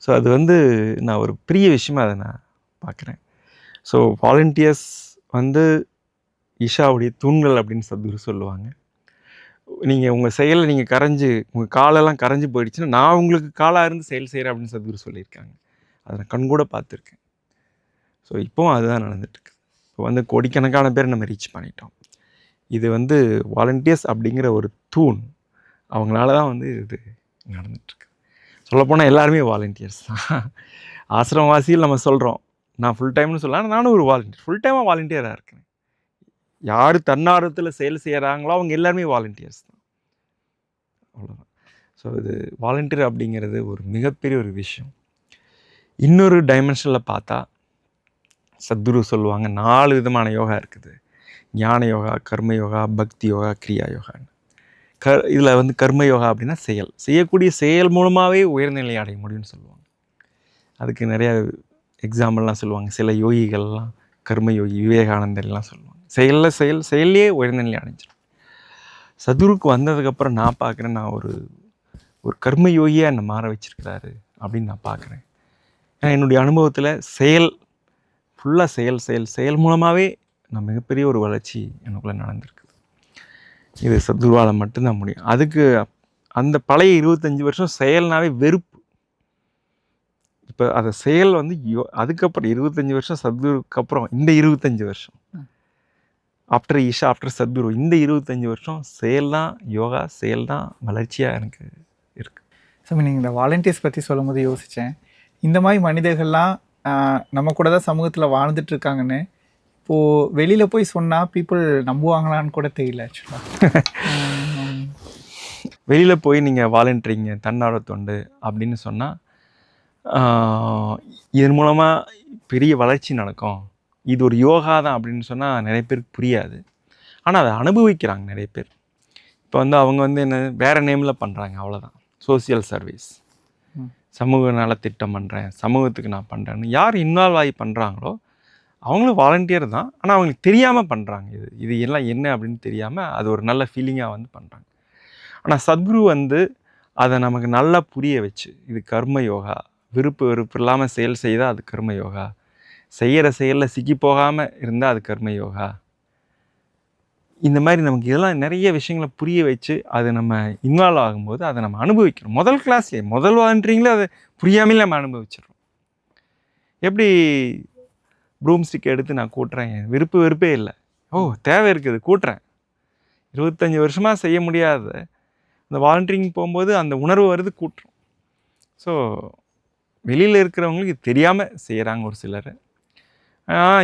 ஸோ அது வந்து நான் ஒரு பெரிய விஷயமாக அதை நான் பார்க்குறேன். ஸோ வாலண்டியர்ஸ் வந்து ஈஷாவுடைய தூண்கள் அப்படின்னு சத்குரு சொல்லுவாங்க. நீங்கள் உங்கள் செயலில் நீங்கள் கரைஞ்சி உங்கள் காலெல்லாம் கரைஞ்சி போயிடுச்சுன்னா நான் உங்களுக்கு காலாக இருந்து செயல் செய்கிறேன் அப்படின்னு சத்குரு சொல்லியிருக்காங்க. அதை நான் கண்கூட பார்த்துருக்கேன். ஸோ இப்போவும் அதுதான் நடந்துகிட்ருக்கு. இப்போ வந்து கோடிக்கணக்கான பேர் நம்ம ரீச் பண்ணிட்டோம். இது வந்து வாலண்டியர்ஸ் அப்படிங்கிற ஒரு தூண், அவங்களால தான் வந்து இது நடந்துகிட்ருக்கு. சொல்லப்போனால் எல்லாருமே வாலண்டியர்ஸ் தான். ஆசிரமவாசியில் நம்ம சொல்கிறோம், நான் ஃபுல் டைம்னு சொல்லலாம், நானும் ஒரு வாலண்டியர், ஃபுல் டைமாக வாலண்டியராக இருக்கேன். யார் தன்னார்வத்தில் செயல் செய்கிறாங்களோ அவங்க எல்லாருமே வாலண்டியர்ஸ் தான். அவ்வளோதான். ஸோ இது வாலண்டியர் அப்படிங்கிறது ஒரு மிகப்பெரிய ஒரு விஷயம். இன்னொரு டைமென்ஷனில் பார்த்தா சத்குரு சொல்லுவாங்க 4 விதமான யோகா இருக்குது. ஞான யோகா, கர்ம யோகா, பக்தி யோகா, கிரியா யோகான்னு. இதில் வந்து கர்ம யோகா அப்படின்னா செயல், செய்யக்கூடிய செயல் மூலமாகவே உயர்நிலை அடைய முடியும்னு சொல்லுவாங்க. அதுக்கு நிறைய எக்ஸாம்பிள்லாம் சொல்லுவாங்க. சில யோகிகள்லாம் கர்ம யோகி, விவேகானந்தர்லாம் சொல்லுவாங்க. செயல்லையே உயர்நிலை அடைஞ்சிடும். சத்குருக்கு வந்ததுக்கப்புறம் நான் பார்க்குறேன், நான் ஒரு கர்ம யோகியாக என்னை மாற வச்சிருக்கிறாரு அப்படின்னு நான் பார்க்குறேன். ஏன்னா என்னுடைய அனுபவத்தில் ஃபுல்லாக செயல் மூலமாகவே நான் மிகப்பெரிய ஒரு வளர்ச்சி எனக்குள்ளே நடந்திருக்கு. இது சத்குருவால் மட்டும்தான் முடியும். அதுக்கு அந்த பழைய 25 வருஷம் செயல்னாவே வெறுப்பு. இப்போ அதை செயல் வந்து அதுக்கப்புறம் 25 வருஷம் சத்குருக்கு அப்புறம் இந்த 25 வருஷம் ஆஃப்டர் ஈஷா, ஆஃப்டர் சத்குரு, இந்த 25 வருஷம் செயல் தான் யோகா, செயல் தான் வளர்ச்சியாக எனக்கு இருக்குது. ஸோ நீங்கள் இந்த வாலண்டியர்ஸ் பற்றி சொல்லும் போது யோசித்தேன், இந்த மாதிரி மனிதர்கள்லாம் நம்ம கூட தான் சமூகத்தில் வாழ்ந்துட்டு இருக்காங்கன்னு இப்போது வெளியில் போய் சொன்னால் பீப்புள் நம்புவாங்களான்னு கூட தெரியல ஆக்சுவலாக. வெளியில் போய் நீங்கள் வாலண்டியரிங்க, தன்னார்வ தொண்டு அப்படின்னு சொன்னால் இதன் மூலமாக பெரிய வளர்ச்சி நடக்கும், இது ஒரு யோகா தான் அப்படின்னு சொன்னால் நிறைய பேருக்கு புரியாது. ஆனால் அதை அனுபவிக்கிறாங்க நிறைய பேர். இப்போ வந்து அவங்க வந்து என்ன வேறு நேமில் பண்ணுறாங்க, அவ்வளோதான். சோசியல் சர்வீஸ், சமூக நலத்திட்டம் பண்ணுறேன், சமூகத்துக்கு நான் பண்ணுறேன்னு யார் இன்வால்வ் ஆகி பண்ணுறாங்களோ அவங்களும் வாலண்டியர் தான். ஆனால் அவங்களுக்கு தெரியாமல் பண்ணுறாங்க. இது எல்லாம் என்ன அப்படின்னு தெரியாமல் அது ஒரு நல்ல ஃபீலிங்காக வந்து பண்ணுறாங்க. ஆனால் சத்குரு வந்து அதை நமக்கு நல்லா புரிய வச்சு, இது கர்ம யோகா, விருப்பு வெறுப்பு இல்லாமல் செயல் செய்தால் அது கர்ம யோகா, செய்கிற செயலில் சிக்கி போகாமல் இருந்தால் அது கர்ம யோகா, இந்த மாதிரி நமக்கு இதெல்லாம் நிறைய விஷயங்களை புரிய வச்சு அது நம்ம இன்வால்வ் ஆகும்போது அதை நம்ம அனுபவிக்கிறோம். முதல் கிளாஸ்லேயே முதல் வாலண்டியரிங்கில் அதை புரியாமலே நம்ம அனுபவிச்சிடறோம். எப்படி ப்ரூம் ஸ்டிக் எடுத்து நான் கூட்டுறேன், விருப்பு வெறுப்பே இல்லை, தேவை இருக்குது கூட்டுறேன். 25 வருஷமாக செய்ய முடியாத இந்த வாலண்டியரிங் போகும்போது அந்த உணர்வு வருது, கூட்டுறோம். ஸோ வெளியில் இருக்கிறவங்களுக்கு தெரியாமல் செய்கிறாங்க ஒரு சிலர்.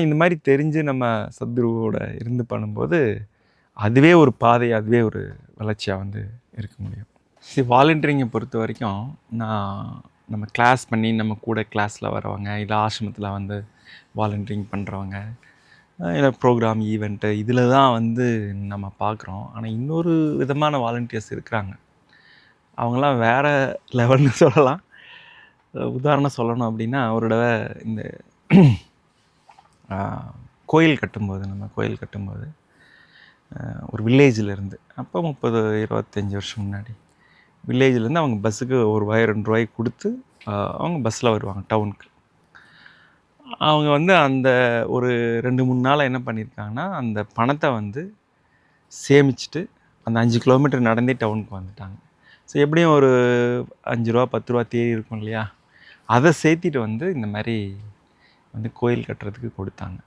இந்த மாதிரி தெரிஞ்சு நம்ம சத்குருவோட இருந்து பண்ணும்போது அதுவே ஒரு பாதை, அதுவே ஒரு வளர்ச்சியாக வந்து இருக்க முடியும். வாலண்டியரிங்கை பொறுத்த வரைக்கும் நம்ம கிளாஸ் பண்ணி நம்ம கூட கிளாஸில் வரவங்க, இல்லை ஆசிரமத்தில் வந்து வாலண்டியரிங் பண்ணுறவங்க, இல்லை ப்ரோக்ராம் ஈவெண்ட்டு, இதில் தான் வந்து நம்ம பார்க்குறோம். ஆனால் இன்னொரு விதமான வாலண்டியர்ஸ் இருக்கிறாங்க. அவங்களாம் வேறு லெவல்னு சொல்லலாம். உதாரணம் சொல்லணும் அப்படின்னா, ஒரு தடவை இந்த கோயில் கட்டும்போது ஒரு வில்லேஜிலேருந்து, அப்போ 30-25 வருஷம் முன்னாடி, வில்லேஜிலேருந்து அவங்க பஸ்ஸுக்கு ₹1-2 கொடுத்து அவங்க பஸ்ஸில் வருவாங்க டவுனுக்கு. அவங்க வந்து அந்த ஒரு 2-3 நாளாக என்ன பண்ணியிருக்காங்கன்னா, அந்த பணத்தை வந்து சேமிச்சுட்டு அந்த 5 கிலோமீட்டர் நடந்தே டவுனுக்கு வந்துட்டாங்க. ஸோ எப்படியும் ஒரு ₹5-10 தேறி இருக்கும் இல்லையா, அதை சேர்த்திட்டு வந்து இந்த மாதிரி வந்து கோயில் கட்டுறதுக்கு கொடுத்தாங்க.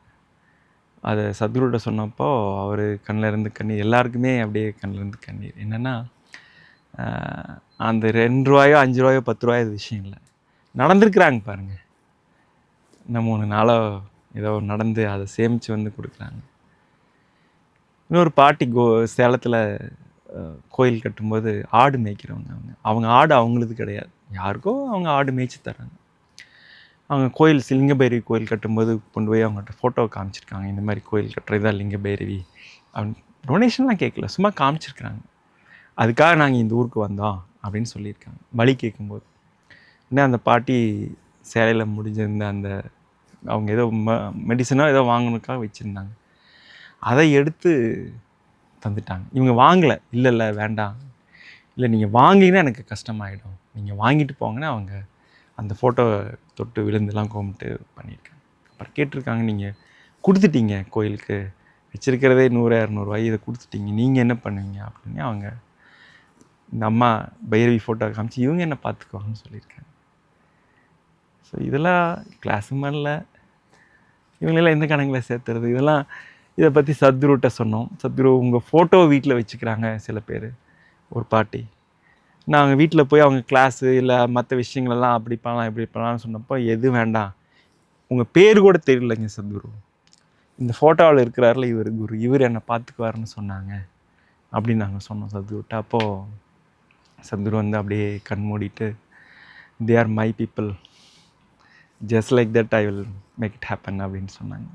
அதை சத்குருட்ட சொன்னப்போ அவர் கண்ணில் இருந்து கண்ணீர், எல்லாருக்குமே அப்படியே கண்ணில் இருந்து கண்ணீர். என்னென்னா, அந்த ₹2, ₹5, ₹10 இது விஷயம் இல்லை, நடந்துருக்குறாங்க பாருங்கள். இன்னும் 3 நாளோ ஏதோ நடந்து அதை சேமித்து வந்து கொடுக்குறாங்க. இன்னொரு பாட்டி சேலத்தில் கோயில் கட்டும்போது ஆடு மேய்க்கிறவங்க, அவங்க ஆடு அவங்களுக்கு கிடையாது, யாருக்கோ அவங்க ஆடு மேய்ச்சி தராங்க. அவங்க கோயில் லிங்கபைரவி கோயில் கட்டும்போது கொண்டு போய் அவங்கள்ட்ட ஃபோட்டோ காமிச்சிருக்காங்க, இந்த மாதிரி கோயில் கட்டுறது தான் லிங்கபைரவி அப்படின்னு. டொனேஷன்லாம் கேட்கல, சும்மா காமிச்சிருக்கிறாங்க. அதுக்காக நாங்கள் இந்த ஊருக்கு வந்தோம் அப்படின்னு சொல்லியிருக்காங்க. பலி கேட்கும்போது இன்னும் அந்த பாட்டி சேலையில் முடிஞ்சிருந்த அந்த அவங்க ஏதோ மெடிசனோ ஏதோ வாங்கணுக்காக வச்சுருந்தாங்க. அதை எடுத்து தந்துட்டாங்க. இவங்க வாங்கலை, இல்லை வேண்டாம், இல்லை நீங்கள் வாங்கினா எனக்கு கஷ்டமாயிடும், நீங்கள் வாங்கிட்டு போங்கன்னா அவங்க அந்த ஃபோட்டோவை தொட்டு விழுந்துலாம் கும்பிட்டு பண்ணியிருக்காங்க. அப்புறம் கேட்டிருக்காங்க, நீங்கள் கொடுத்துட்டீங்க கோயிலுக்கு, வச்சுருக்கிறதே 100-200 இதை கொடுத்துட்டீங்க, நீங்கள் என்ன பண்ணுவீங்க அப்படின்னு அவங்க இந்த அம்மா பைரவி ஃபோட்டோ காமிச்சு இவங்க என்ன பார்த்துக்குவாங்கன்னு சொல்லியிருக்காங்க. ஸோ இதெல்லாம் கிளாஸும் வரல, இவங்களெல்லாம் எந்த கணக்கில் சேர்த்துறது, இதெல்லாம் இதை பற்றி சத்குருட்ட சொன்னோம். சத்குரு உங்கள் ஃபோட்டோ வீட்டில் வச்சுக்கிறாங்க சில பேர், ஒரு பாட்டி. நாங்கள் வீட்டில் போய் அவங்க கிளாஸு இல்லை மற்ற விஷயங்களெல்லாம் அப்படி பண்ணலாம் இப்படி பண்ணலாம்னு சொன்னப்போ எது வேண்டாம், உங்கள் பேர் கூட தெரியலைங்க சத்குரு, இந்த ஃபோட்டோவில் இருக்கிறாரில்ல இவர் குரு, இவர் என்னை பார்த்துக்குவாருன்னு சொன்னாங்க அப்படின்னு நாங்கள் சொன்னோம் சத்குருட்ட. அப்போது சத்குரு வந்து அப்படியே கண் மூடிட்டு, they are my people, just like that I will make it happen அப்படின்னு சொன்னாங்க.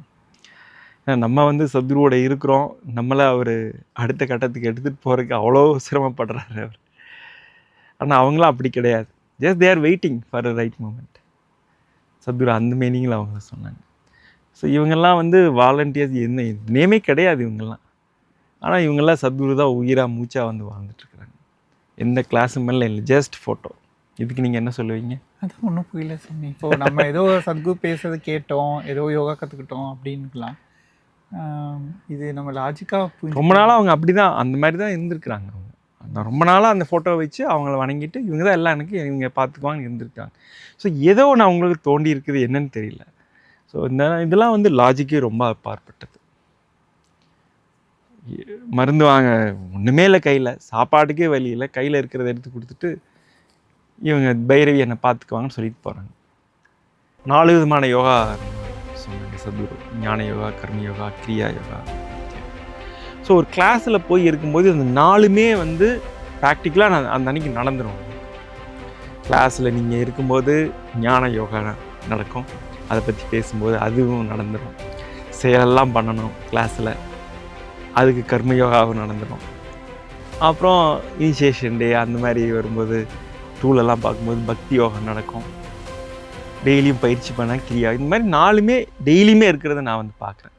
நம்ம வந்து சத்குருவோட இருக்கிறோம், நம்மளை அவர் அடுத்த கட்டத்துக்கு எடுத்துகிட்டு போகிறதுக்கு அவ்வளோ சிரமப்படுறாரு அவர். ஆனால் அவங்களாம் அப்படி கிடையாது, just they are waiting for a right moment. Sadhguru அந்த மீனிங்கில் அவங்க சொன்னாங்க. ஸோ இவங்கெல்லாம் வந்து வாலண்டியர்ஸ், என்ன நேமே கிடையாது இவங்கெல்லாம். ஆனால் இவங்கெல்லாம் சத்குரு தான் உயிராக மூச்சாக வந்து வாழ்ந்துட்டுருக்குறாங்க. எந்த கிளாஸு மேலே இல்லை, ஜஸ்ட் ஃபோட்டோ. இதுக்கு நீங்கள் என்ன சொல்லுவீங்க? அதான் ஒன்றும் புரியல சாமி. இப்போ நம்ம ஏதோ சத்குரு பேசுறது கேட்டோம், ஏதோ யோகா கற்றுக்கிட்டோம் அப்படின்னுக்கலாம். இது நம்ம லாஜிக்காக ரொம்ப நாளாக அவங்க அப்படி தான், அந்த மாதிரி தான் இருந்திருக்கிறாங்க. அவங்க அந்த ரொம்ப நாளாக அந்த ஃபோட்டோவை வச்சு அவங்கள வணங்கிட்டு இவங்க தான் எல்லாம் எனக்கு இவங்க பார்த்துக்குவாங்க இருந்திருக்காங்க. ஸோ ஏதோ ஒன்று அவங்களுக்கு தோண்டி இருக்குது, என்னன்னு தெரியல. ஸோ இதெல்லாம் வந்து லாஜிக்கே ரொம்ப அப்பாற்பட்டது. மருந்து வாங்க ஒன்றுமே இல்லை கையில், சாப்பாட்டுக்கே வழி இல்லை, கையில் இருக்கிறத எடுத்து கொடுத்துட்டு இவங்க பைரவி என்னை பார்த்துக்குவாங்கன்னு சொல்லிட்டு போகிறாங்க. 4 விதமான யோகா சொன்னாங்க சத்குரு, ஞான யோகா, கர்ம யோகா, கிரியா யோகா. ஸோ ஒரு கிளாஸில் போய் இருக்கும்போது அந்த 4மே வந்து ப்ராக்டிக்கலாக நான் அந்த அன்றைக்கி நடந்துடும். கிளாஸில் நீங்கள் இருக்கும்போது ஞான யோகா நடக்கும், அதை பற்றி பேசும்போது அதுவும் நடந்துடும். செயலெல்லாம் பண்ணணும் கிளாஸில், அதுக்கு கர்ம யோகாவும் நடந்துடும். அப்புறம் இனிஷியேஷன் டே அந்த மாதிரி வரும்போது டூலெல்லாம் பார்க்கும்போது பக்தி யோகா நடக்கும். டெய்லியும் பயிற்சி பண்ண கிரியா, இந்த மாதிரி 4மே டெய்லியுமே இருக்கிறத நான் வந்து பார்க்குறேன்.